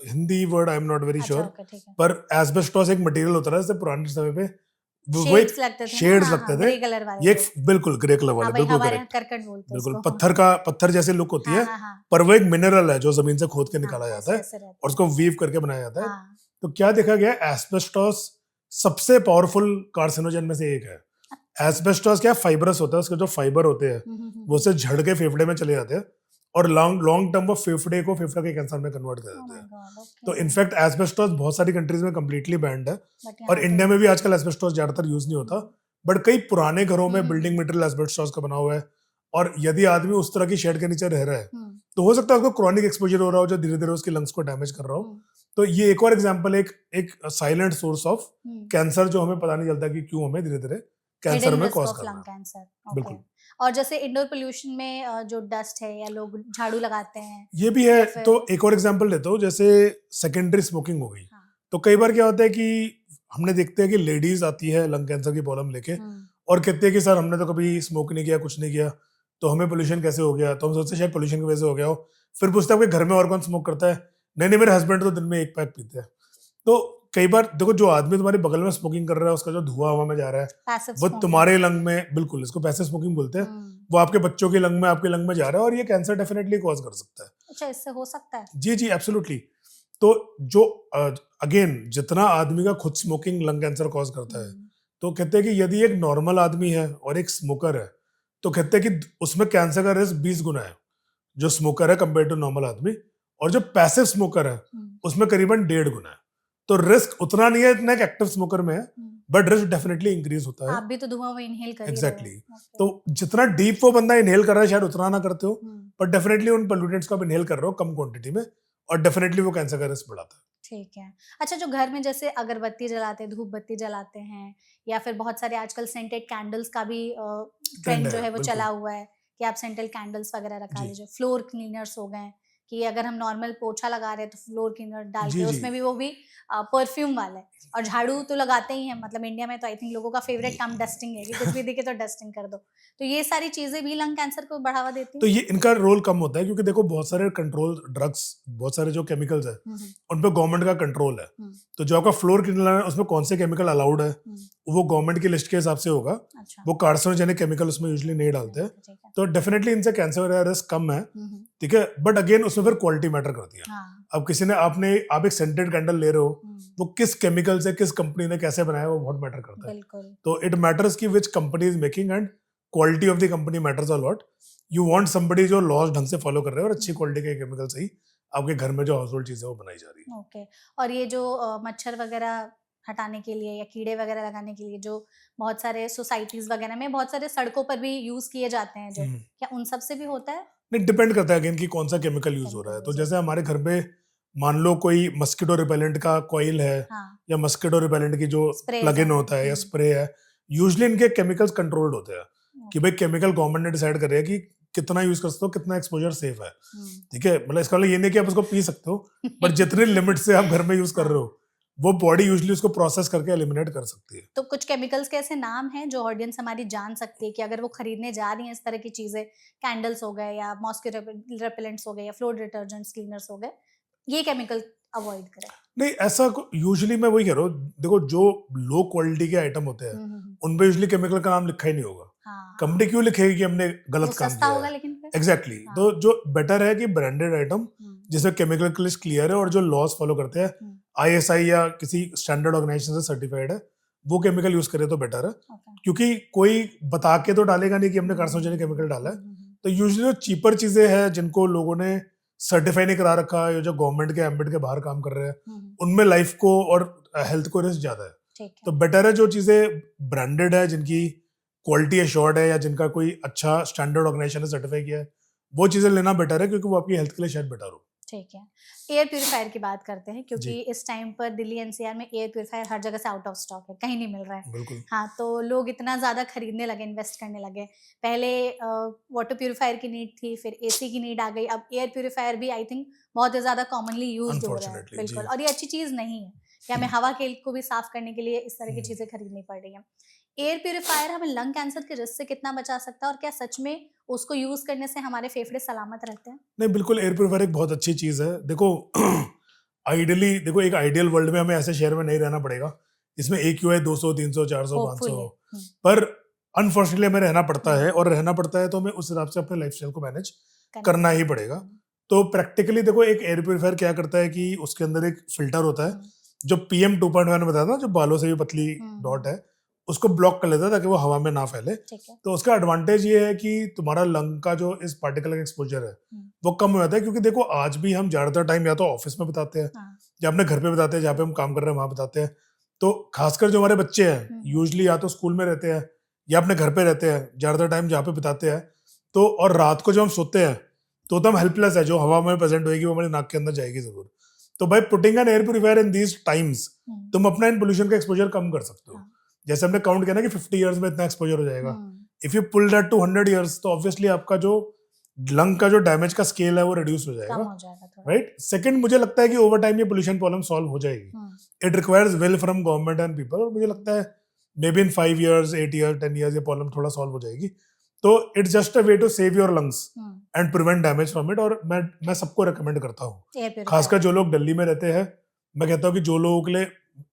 Hindi word I am not very sure, ठीक है। पर एस्बेस्टॉस एक मटेरियल होता है जैसे पुराने समय पे वो शेड्स लगते थे, शेड्स लगते थे, ग्रे कलर वाले ये जो। बिल्कुल ग्रे कलर वाले, हाँ भाई, बिल्कुल हमारे यहाँ करेक्ट, करकट बोलते हैं बिल्कुल उसको। पत्थर जैसे लुक होती हाँ है, हाँ हाँ पर वो एक मिनरल है जो जमीन से खोद के निकाला हाँ, जाता है ऐसे ऐसे रहते और हैं। उसको वीव करके बनाया जाता है। हाँ, तो क्या देखा गया, एस्बेस्टोस सबसे पावरफुल कार्सिनोजन में से एक है। एस्बेस्टोस क्या फाइबरस होता है, उसके जो फाइबर होते हैं वो से झड़ के फेफड़े में चले जाते हैं और लॉन्ग लॉन्ग टर्म वो फेफड़े के कैंसर में कन्वर्ट कर ओह देते माय हैं। गॉड, तो ओके। इनफैक्ट एस्बेस्टोस बहुत सारी कंट्रीज में कम्प्लीटली बैंड है बट और यहाँ इंडिया पे में भी आजकल एस्बेस्टोस ज्यादातर यूज नहीं होता, बट कई पुराने घरों में हम्म, बिल्डिंग मटेरियल एस्बेस्टोस का बना हुआ है। और यदि आदमी उस तरह की शेड के नीचे रह रहा है हम्म, तो हो सकता है उसको क्रॉनिक एक्सपोजर हो रहा हो जो धीरे धीरे उसके लंग्स को डैमेज कर रहा हो। हम्म, तो ये एक और एग्जांपल, एक silent source of hmm. Cancer जो हमें पता नहीं चलता कि क्यों हमें धीरे धीरे कैंसर हिडन में रिस्क कॉज ऑफ कर रहा लंग है। Cancer, okay. बिल्कुल, और जैसे इंडोर पोल्यूशन में जो डस्ट है या लोग झाड़ू लगाते हैं ये भी है। या फिर तो एक और एग्जांपल लेता हूँ, जैसे सेकेंडरी स्मोकिंग हो गई। हाँ, तो कई बार क्या होता है कि हमने देखते हैं कि लेडीज आती है लंग कैंसर की प्रॉब्लम लेके और कहते हैं कि सर हमने तो कभी स्मोक नहीं किया, कुछ नहीं किया, तो हमें पोल्यूशन कैसे हो गया, तो हम सोचते हैं शायद पोल्यूशन की वजह से हो गया हो। फिर पूछते हैं आपके घर में और कौन स्मोक करता है, नहीं नहीं मेरे हस्बैंड तो दिन में 1 पैक पीते हैं। तो कई बार देखो, जो आदमी तुम्हारे बगल में स्मोकिंग कर रहा है उसका जो धुआं हवा में जा रहा है पैसिव वो स्मोकिंग। तुम्हारे लंग में, बिल्कुल इसको पैसिव स्मोकिंग बोलते हैं, वो आपके बच्चों के लंग में, आपके लंग में जा रहा है और ये कैंसर डेफिनेटली कॉज कर सकता है। अच्छा, इससे हो सकता है। जी जी एब्सोल्युटली। तो जो अगेन जितना आदमी का खुद स्मोकिंग लंग कैंसर कॉज करता है, तो कहते हैं कि यदि एक नॉर्मल आदमी है और एक स्मोकर है तो कहते हैं कि उसमें कैंसर का रिस्क 20 गुना है जो स्मोकर है कंपेयर टू नॉर्मल आदमी, और जो पैसिव स्मोकर है उसमें करीबन 1.5 गुना है। तो रिस्क उतना नहीं है इतना एक एक्टिव स्मोकर में है, बट रिस्क डेफिनेटली इंक्रीज होता है। आप भी तो धुआं वो इनहेल कर ही रहे हो। एग्जैक्टली। Okay. तो जितना डीप वो बंदा इनहेल कर रहा है शायद उतना ना करते हो, हम्म, बट डेफिनेटली उन पोल्यूटेंट्स को आप इनहेल कर रहे हो कम क्वांटिटी में और डेफिनेटली वो कैंसर का रिस्क बढ़ाता है। ठीक है। अच्छा, जो घर में जैसे अगरबत्ती जलाते हैं, धूप बत्ती जलाते हैं, या फिर बहुत सारे आजकल सेंटेड कैंडल्स का भी ट्रेंड जो है वो बिल्कुल। चला हुआ है कि आप सेंटेड कैंडल्स वगैरह रखा जी लीजिए। फ्लोर क्लीनर्स हो गए कि अगर हम नॉर्मल पोछा लगा रहे हैं तो फ्लोर क्लीनर डाल जी के जी उसमें भी वो भी परफ्यूम वाला है। और झाड़ू तो लगाते ही हैं, मतलब इंडिया में तो आई थिंक लोगों का फेवरेट काम डस्टिंग है कि कुछ भी दिखे तो डस्टिंग कर दो। तो ये सारी चीजें भी लंग कैंसर को बढ़ावा देती तो हैं। ये इनका रोल कम होता है क्योंकि देखो बहुत सारे कंट्रोल ड्रग्स, बहुत सारे जो केमिकल्स है उन पे गवर्नमेंट का कंट्रोल है। तो जो आपका फ्लोर क्लीनर है उसमें कौन से केमिकल अलाउड है वो गवर्नमेंट की लिस्ट के हिसाब से होगा। अच्छा, वो कार्सिनोजेनिक केमिकल उसमें यूजुअली नहीं डालते हैं, ठीक है। तो डेफिनेटली इनसे कैंसर का रिस्क कम है। ठीक है, बट अगेन उसमें फिर क्वालिटी मैटर करती है। हाँ, अब किसी ने आप एक सेंटेड कैंडल ले रहे हो, वो किस केमिकल से, किस कंपनी ने कैसे बनाया वो बहुत मैटर करता है। बिल्कुल। तो इट मैटर्स कि which company is making and quality of the company matters a lot. You want somebody जो लॉज ढंग से फॉलो कर रहे हैं और अच्छी क्वालिटी के केमिकल से ही आपके घर में जो हाउस होल्ड चीजें वो बनाई जा रही है। ओके। और ये जो मच्छर वगैरह हटाने के लिए या कीड़े वगैरह लगाने के लिए जो बहुत सारे सोसाइटीज वगैरह में बहुत सारे सड़कों पर भी यूज किए जाते हैं, जो क्या उन सब से भी होता है? नहीं, डिपेंड करता है अगेन कि कौन सा केमिकल यूज हो रहा है। तो जैसे हमारे घर पे मान लो कोई मस्किटो रिपेलेंट का कॉइल है हाँ, या मस्किटो रिपेलेंट की जो Sprays प्लग इन हैं। होता है या स्प्रे है, यूजुअली इनके केमिकल्स कंट्रोल्ड होते हैं कि भाई केमिकल गवर्नमेंट ने डिसाइड कर रहा है कि कितना यूज कर सकते हो, कितना एक्सपोजर सेफ है। ठीक है, मतलब इसका मतलब ये नहीं कि आप उसको पी सकते हो, बट जितने लिमिट से आप घर में यूज कर रहे हो वो बॉडी यूजुअली उसको प्रोसेस करके एलिमिनेट कर सकती है। तो कुछ केमिकल्स के ऐसे नाम हैं जो ऑडियंस हमारी जान सकती है कि अगर वो खरीदने जा रही हैं इस तरह की चीजें, कैंडल्स हो गए या मॉस्किटो रिपेलेंट्स हो गए या फ्लोर डिटर्जेंट्स, क्लीनर्स हो गए, ये केमिकल अवॉइड करें? नहीं, ऐसा यूजुअली मैं वही कह रहा हूँ, देखो जो लो क्वालिटी के आइटम होते हैं उन पे यूजुअली केमिकल का नाम लिखा ही नहीं होगा। हाँ, कंपनी क्यों लिखेगी कि हमने वो गलत काम सस्ता किया होगा है। लेकिन फिर एग्जैक्टली हाँ। तो जो बेटर है कि ब्रांडेड आइटम जिसमें केमिकल की लिस्ट क्लियर है और जो लॉस फॉलो करते हैं, ISI या किसी स्टैंडर्ड ऑर्गेनाइजेशन से सर्टिफाइड है, वो केमिकल यूज करे तो बेटर है। ओके। क्योंकि कोई बता के तो डालेगा नहीं कि हमने कार्सिनोजेनिक केमिकल डाला है। तो यूजुअली जो चीपर चीजें हैं जिनको लोगों ने सर्टिफाई नहीं करा रखा या जो गवर्नमेंट के एम्बिट के बाहर काम कर रहे हैं, उनमें लाइफ को और हेल्थ को रिस्क ज्यादा है। ठीक है। तो बेटर है जो चीजें ब्रांडेड है, जिनकी क्वालिटी एश्योर्ड है या जिनका कोई अच्छा स्टैंडर्ड ऑर्गेनाइजेशन ने सर्टिफाई किया है, वो चीजें लेना बेटर है क्योंकि वो आपकी हेल्थ के लिए शायद बेटर हो। ठीक है। एयर प्यूरिफायर की बात करते हैं जी। क्योंकि इस टाइम पर दिल्ली NCR में एयर प्यूरिफायर हर जगह से आउट ऑफ स्टॉक है, कहीं नहीं मिल रहा है। बिल्कुल। हाँ, तो लोग इतना ज़्यादा खरीदने लगे, इन्वेस्ट करने लगे। पहले वाटर प्यूरिफायर की नीड थी, फिर AC की नीड आ गई, अब एयर प्यूरिफायर भी आई थिंक बहुत ही ज़्यादा कॉमनली यूज्ड हो रहा है। Unfortunately, बिल्कुल। जी। और ये अच्छी चीज़ नहीं है कि हमें हवा के को भी साफ करने के लिए इस तरह की चीज़ें खरीदनी पड़ रही हैं। एयर प्यूरिफायर हमें लंग कैंसर के रिस्क से कितना बचा सकता है और क्या सच में उसको यूज करने से हमारे फेफड़े सलामत रहते हैं? नहीं, बिल्कुल एयर प्यूरिफायर एक बहुत अच्छी चीज है। देखो आइडियली, देखो एक आइडियल वर्ल्ड में हमें ऐसे शहर में नहीं रहना पड़ेगा जिसमें AQI 200, 300, 400, 500 होपफुली हो, पर अनफॉर्चुनेटली हमें रहना पड़ता है, और रहना पड़ता है तो हमें उस हिसाब से अपने लाइफस्टाइल को मैनेज करना ही पड़ेगा। तो प्रैक्टिकली देखो, एक एयर प्यूरीफायर क्या करता है कि उसके अंदर एक फिल्टर होता है जो PM 2.1 बताया था, जो बालों से भी पतली डॉट है, उसको ब्लॉक कर लेता है ताकि वो हवा में ना फैले। ठीक है। तो उसका एडवांटेज ये है कि तुम्हारा लंग का जो इस पार्टिकुलर एक्सपोजर है वो कम हो जाता है, क्योंकि देखो आज भी हम ज्यादातर टाइम या तो ऑफिस में बिताते हैं या अपने घर पे बिताते हैं, जहाँ पे हम काम कर रहे हैं वहां बिताते हैं। तो खासकर जो हमारे बच्चे हैं यूजली या तो स्कूल में रहते हैं या अपने घर पे रहते हैं, ज्यादातर टाइम जहाँ पे बिताते हैं। तो और रात को जब हम सोते हैं तो हम हेल्पलेस है, जो हवा में प्रेजेंट होगी वो हमारे नाक के अंदर जाएगी जरूर। तो भाई putting an air purifier in these times तुम अपना इन पोल्यूशन का एक्सपोजर कम कर सकते हो। जैसे हमने काउंट किया ना कि 50 इयर्स में इतना एक्सपोजर हो जाएगा, if you pull that to 100 years तो ऑब्वियसली आपका जो लंग का जो डैमेज का स्केल है वो रिड्यूस हो जाएगा, राइट। सेकंड, मुझे लगता है कि ओवर टाइम ये पोल्यूशन प्रॉब्लम सॉल्व हो जाएगी। It requires will from government and people, और मुझे लगता है maybe in 5 years, 8 years, 10 years ये प्रॉब्लम थोड़ा सॉल्व हो जाएगी। तो it's just a way to save your lungs and prevent damage from it. और मैं सबको रेकमेंड करता हूँ, खासकर जो लोग दिल्ली में रहते हैं। मैं कहता हूँ कि जो लोगों के लिए,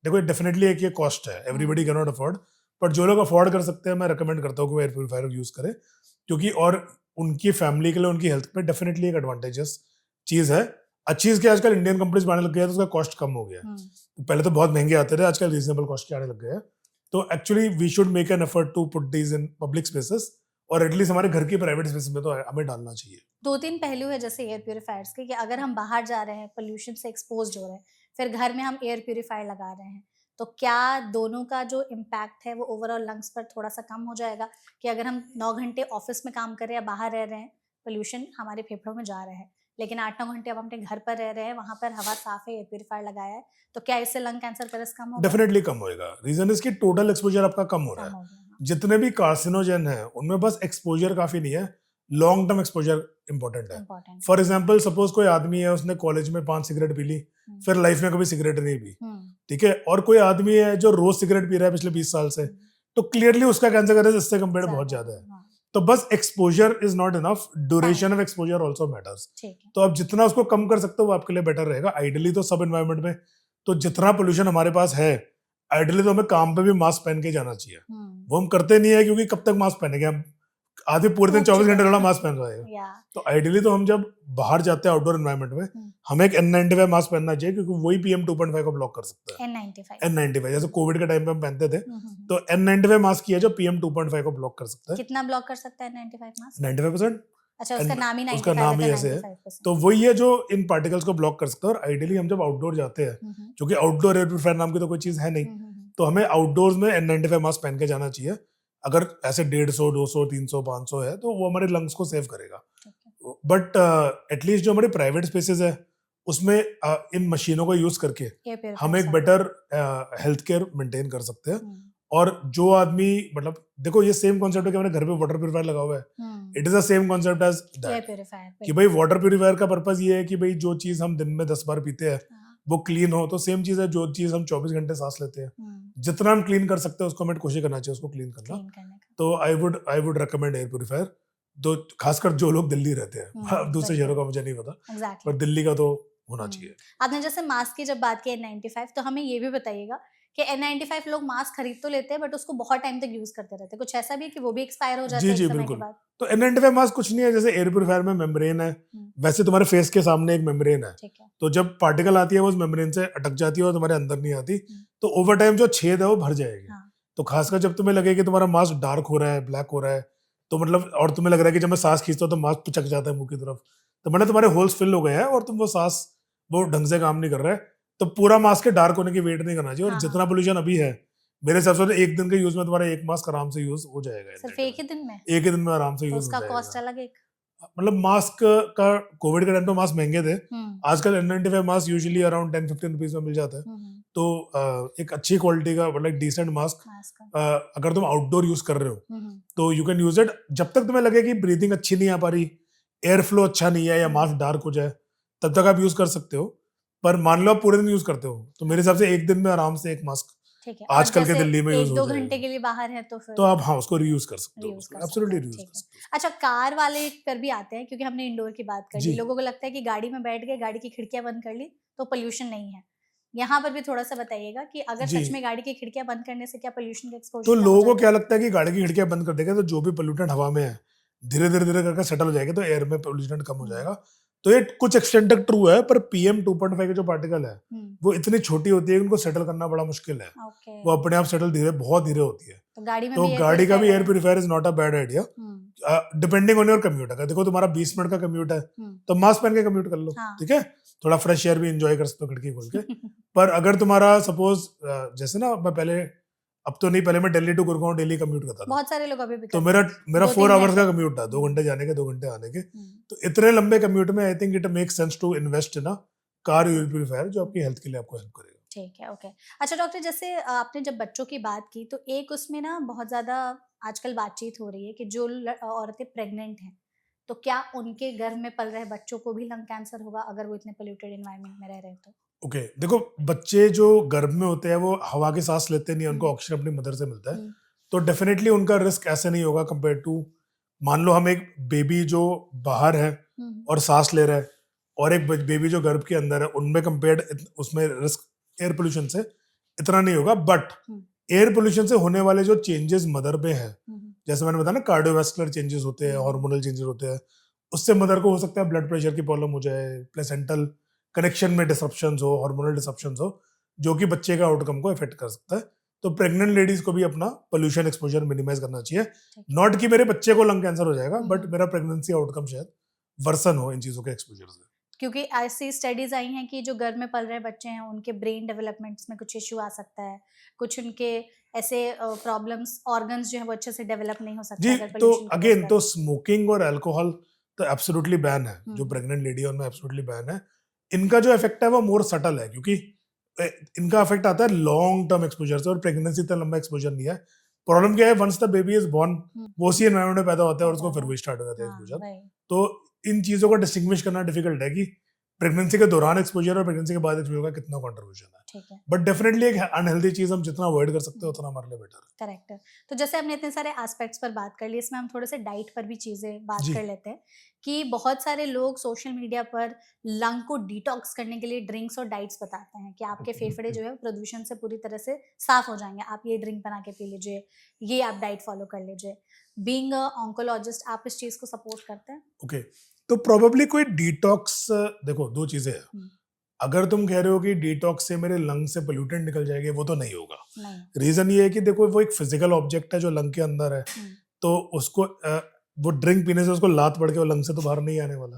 देखो डेफिनेटली एक ये कॉस्ट है, everybody can not afford, but जो लोग अफोर्ड कर सकते हैं मैं रेकमेंड करता हूँ कि वो एयर प्यूरीफायर यूज करें, क्योंकि और उनकी फैमिली के लिए, उनकी हेल्थ पे डेफिनेटली एक एडवांटेजेस चीज है। अच्छी चीज की आजकल इंडियन कंपनीज बनाने लग गया है, तो उसका कॉस्ट कम हो गया है। तो पहले तो बहुत महंगे आते थे, आजकल रीजनेबल कॉस्ट के आने लग गए हैं। तो actually we should make an effort to put these in public spaces, और एटलीस्ट हमारे घर की प्राइवेट स्पेस में तो हमें डालना चाहिए। 2-3 पहलू है जैसे एयर प्यूरीफायर्स के, कि अगर हम बाहर जा रहे हैं, पोल्यूशन से एक्सपोज हो रहे हैं, फिर घर में हम एयर प्यूरीफायर लगा रहे हैं, तो क्या दोनों का जो इम्पैक्ट है वो ओवरऑल लंग्स पर थोड़ा सा कम हो जाएगा? कि अगर हम 9 घंटे ऑफिस में काम कर रहे हैं या बाहर रह रहे हैं, पोल्यूशन हमारे फेफड़ों में जा रहा है, लेकिन 8-9 घंटे अब हम अपने घर पर रह रहे हैं, वहां पर हवा साफ है, एयर प्यूरीफायर लगाया है, तो क्या इससे लंग कैंसर का रिस्क कम होगा? डेफिनेटली कम होएगा। रीजन इसकी टोटल एक्सपोजर आपका कम हो रहा है। जितने भी कार्सिनोजन है उनमें बस एक्सपोजर काफी नहीं है, लॉन्ग टर्म एक्सपोजर इंपॉर्टेंट है। फॉर एग्जाम्पल, सपोज कोई आदमी है, उसने कॉलेज में 5 सिगरेट पी ली, फिर लाइफ में कभी सिगरेट नहीं पी, ठीक है, और कोई आदमी है जो रोज सिगरेट पी रहा है पिछले 20 साल से, तो क्लियरली उसका कैंसर का रिस्क इससे कंपेयर बहुत ज्यादा है। तो बस exposure is not enough, duration of exposure also matters. तो आप जितना उसको कम कर सकते हो वो आपके लिए बेटर रहेगा। आइडियली तो सब एनवायरनमेंट में, तो जितना पोल्यूशन हमारे पास है, आइडियली तो हमें काम पे भी मास्क पहन के जाना चाहिए। वो हम करते नहीं है, क्योंकि कब तक मास्क पहनेंगे हम, आधे पूरे दिन 24 घंटे थोड़ा मास्क पहन रहे हैं। तो आइडियली तो हम जब बाहर जाते हैं आउटडोर एनवायरनमेंट में, हमें एक N95 मास्क पहनना चाहिए, क्योंकि वही PM 2.5 को ब्लॉक कर सकता है। N95 जैसे कोविड के टाइम पे हम पहनते थे, तो N95 मास्क किया जो PM 2.5 को ब्लॉक कर सकता है। कितना ब्लॉक कर सकता है N95 मास्क? 95%। अच्छा, उसका नाम ही 95 उसका नाम ही ऐसे है। तो वही है जो इन पार्टिकल्स को ब्लॉक कर सकता है। और आइडियली हम जब आउटडोर जाते हैं, क्योंकि आउटडोर एयर प्यूरीफायर नाम की तो कोई चीज है नहीं, तो हमें आउटडोर्स में N95 मास्क पहन के जाना चाहिए। अगर ऐसे 150, 200, 300, 500 है तो वो हमारे लंग्स को सेव करेगा। बट एटलीस्ट जो हमारे प्राइवेट स्पेसेस है उसमें इन मशीनों को यूज करके हम एक बेटर हेल्थ केयर मेंटेन कर सकते हैं। और जो आदमी, मतलब देखो ये सेम कॉन्सेप्ट है कि हमारे घर पे वाटर प्यूरीफायर लगा हुआ है, it is the same concept as that, कि भाई वाटर प्यूरीफायर का पर्पस ये है कि भाई जो चीज हम दिन में 10 बार पीते हैं वो क्लीन हो। तो सेम चीज है, जो चीज हम 24 घंटे सांस लेते हैं, जितना हम क्लीन कर सकते हैं उसको हमें कोशिश करना चाहिए उसको क्लीन करना। तो I would recommend air purifier, तो खासकर जो लोग दिल्ली रहते हैं, दूसरे शहरों का मुझे नहीं पता, पर दिल्ली का तो होना चाहिए। आपने जैसे मास्क की जब बात की N95, तो हमें ये भी बताइएगा कि N95 लोग मास्क खरीद तो लेते हैं बट उसको बहुत टाइम तक यूज करते रहते हैं, कुछ ऐसा भी कि वो भी एक्सपायर हो जाता है एक समय के बाद? तो N95 मास्क कुछ नहीं है, जैसे एयर प्यूरीफायर में मेम्ब्रेन है, वैसे तुम्हारे फेस के सामने एक मेम्ब्रेन है, तो जब पार्टिकल आती है वो उस मेम्ब्रेन से अटक जाती है और तुम्हारे अंदर नहीं आती, तो ओवर टाइम जो छेद है वो भर जाएगी। तो खासकर जब तुम्हें लगे कि तुम्हारा मास्क डार्क हो रहा है, ब्लैक हो रहा है, तो मतलब, और तुम्हें लग रहा है कि जब मैं सांस खींचता हूँ तो मास्क पिचक जाता है मुंह की तरफ, तो मतलब तुम्हारे होल्स फिल हो गए हैं और तुम वो सांस वो ढंग से काम नहीं कर रहा है, तो पूरा मास्क के डार्क होने की वेट नहीं करना चाहिए। और जितना पोल्यूशन अभी है, मेरे हिसाब से एक दिन के यूज में तुम्हारा एक मास्क आराम से यूज हो जाएगा। सिर्फ एक ही दिन में? एक ही दिन में आराम से यूज हो जाएगा। उसका कॉस्ट अलग है? मतलब मास्क का, कोविड के टाइम तो मास्क महंगे थे, आजकल N95 mask usually around 10-15 rupees में मिल जाता है। तो एक अच्छी क्वालिटी का, मतलब डिसेंट मास्क अगर तुम आउटडोर यूज कर रहे हो तो यू कैन यूज इट, जब तक तुम्हें लगे कि ब्रीथिंग अच्छी नहीं आ पा रही, एयर फ्लो अच्छा नहीं है, या मास्क डार्क हो जाए, तब तक आप यूज कर सकते हो। पर मान लो आप पूरे दिन यूज करते हो, तो मेरे हिसाब से एक दिन में आराम से एक मास्क आजकल के दिल्ली में यूज हो जाएगा। 1-2 घंटे के लिए बाहर है तो आप हाँ उसको रीयूज कर सकते हो, एब्सोल्युटली रीयूज कर सकते हो। अच्छा, कार वाले पर भी आते हैं, क्योंकि हमने इंडोर की बात कर ली, लोगों को लगता है कि गाड़ी में बैठ गए, गाड़ी की खिड़कियां बंद कर ली तो पोल्यूशन नहीं है, यहाँ पर भी थोड़ा सा बताइएगा कि अगर जी। सच में गाड़ी की खिड़कियां बंद करने से क्या पोल्यूशन का तो एक्सपोजर लोगों को क्या लगता है कि गाड़ी की खिड़कियां बंद कर देंगे तो जो भी पोल्यूटेंट हवा में है धीरे धीरे करके सेटल हो जाएगा, तो एयर में पोल्यूशन कम हो जाएगा। तो ये कुछ एक्सटेंड तक ट्रू है, पर PM 2.5 के जो पार्टिकल है वो इतनी छोटी होती है कि उनको सेटल करना बड़ा मुश्किल है। ओके, वो अपने आप सेटल बहुत धीरे होती है। तो गाड़ी में तो भी एयर गाड़ी का भी air purifier purifier is not a bad idea, depending on your commute. अगर देखो तुम्हारा 20 मिनट का कम्यूट है तो मास्क पहन के कम्यूट कर लो, हाँ। ठीक है, थोड़ा फ्रेश एयर भी एंजॉय कर सकते हो खिड़की खोल के। पर अगर तुम्हारा सपोज जैसे ना, मैं पहले, अब तो नहीं, पहले मैं Delhi to Gurgaon daily commute करता था, बहुत सारे लोग अभी भी तो करते मेरा हैं। मेरा 4 2-3 आवर्स का घंटे। कम्यूट था, 2 घंटे जाने के 2 घंटे आने के। हम्म, तो इतने लंबे कम्यूट में I think it makes sense to invest in a car air purifier जो आपकी हेल्थ के लिए आपको हेल्प करेगा। ठीक है, ओके। अच्छा डॉक्टर, जैसे आपने जब बच्चों की बात की तो एक उसमें ना बहुत ज़्यादा आजकल बातचीत हो रही है कि जो औरतें प्रेग्नेंट हैं तो क्या उनके गर्भ में पल रहे बच्चों को भी लंग कैंसर होगा अगर वो इतने पोल्यूटेड एनवायरनमेंट में रह रहे हैं तो? ओके, देखो, बच्चे जो गर्भ में होते हैं वो हवा की सांस लेते नहीं है, उनको हम्म, ऑक्सीजन अपनी मदर से मिलता है। हम्म, तो डेफिनेटली उनका रिस्क ऐसे नहीं होगा कंपेयर टू, मान लो हम एक बेबी जो बाहर है और सांस ले रहा है और एक बेबी जो गर्भ के अंदर है, उनमें कंपेयर्ड उसमें रिस्क एयर पोल्यूशन से इतना नहीं होगा। बट एयर पोल्यूशन से होने वाले जो चेंजेस मदर में है, जैसे मैंने बताया ना, कार्डियोवास्कुलर चेंजेस होते हैं, हार्मोनल चेंजेस होते हैं, उससे मदर को हो सकता है ब्लड प्रेशर की प्रॉब्लम हो जाए, प्लेसेंटल कनेक्शन में डिसरप्शंस हो, हार्मोनल डिसरप्शंस हो, जो कि बच्चे का आउटकम को इफेक्ट कर सकता है। तो प्रेग्नेंट लेडीज को भी अपना पोल्यूशन एक्सपोजर मिनिमाइज करना चाहिए। नॉट कि मेरे बच्चे को लंग कैंसर हो जाएगा, बट मेरा प्रेगनेंसी आउटकम शायद वर्सन हो इन चीजों के एक्सपोजर से। क्योंकि ऐसी स्टडीज आई हैं कि जो गर्भ में पल रहे बच्चे हैं उनके ब्रेन डेवलपमेंट्स में कुछ इशू आ सकता है, कुछ उनके ऐसे प्रॉब्लम्स, ऑर्गन्स जो है वो अच्छे से डेवलप नहीं हो सकते जी, अगर तो पोल्यूशन की अगेन वजह तो स्मोकिंग और अल्कोहल तो एब्सोल्युटली बैन है, जो हम्म, प्रेग्नेंट लेडी है उनमें एब्सोल्युटली बैन है। इनका जो इफेक्ट है वो मोर सटल है, क्योंकि इनका इफेक्ट आता है लॉन्ग टर्म एक्सपोजर से, और प्रेगनेंसी इतना लंबा एक्सपोजर नहीं है। प्रॉब्लम क्या है, once the baby is born वो उसी एनवायरनमेंट में पैदा होता है और उसको फिर वही स्टार्ट हो जाता है एक्सपोजर। वही। तो इन चीजों को डिस्टिंग्विश करना डिफिकल्ट है कि प्रेगनेंसी के दौरान एक्सपोजर और प्रेगनेंसी के बाद एक्सपोजर का कितना कंट्रीब्यूशन है। ठीक है, बट डेफिनेटली एक अनहेल्दी चीज हम जितना अवॉइड कर सकते हैं उतना हमारे लिए बेटर है। करेक्ट है। तो जैसे हमने इतने सारे एस्पेक्ट्स पर बात कर ली, इसमें हम थोड़े से डाइट पर भी चीज़ें बात जी। कर लेते हैं कि बहुत सारे लोग सोशल मीडिया पर लंग को डिटॉक्स करने के लिए ड्रिंक्स और डाइट्स बताते हैं कि आपके फेफड़े जो है प्रदूषण से पूरी तरह से साफ हो जाएंगे, आप ये ड्रिंक बना के पी लीजिए, ये आप डाइट फॉलो कर लीजिए। बीइंग अ ऑन्कोलॉजिस्ट, आप इस चीज़ को सपोर्ट करते हैं? ओके, तो प्रोबेबली कोई डिटॉक्स, देखो दो चीजें हैं। हम्म, अगर तुम कह रहे हो कि डिटॉक्स से मेरे लंग से पोल्यूटेंट निकल जाएंगे, वो तो नहीं होगा। नहीं। रीजन ये है कि देखो वो एक फिजिकल ऑब्जेक्ट है जो लंग के अंदर है, तो उसको वो ड्रिंक पीने से उसको लात पड़ के वो लंग से तो बाहर नहीं आने वाला,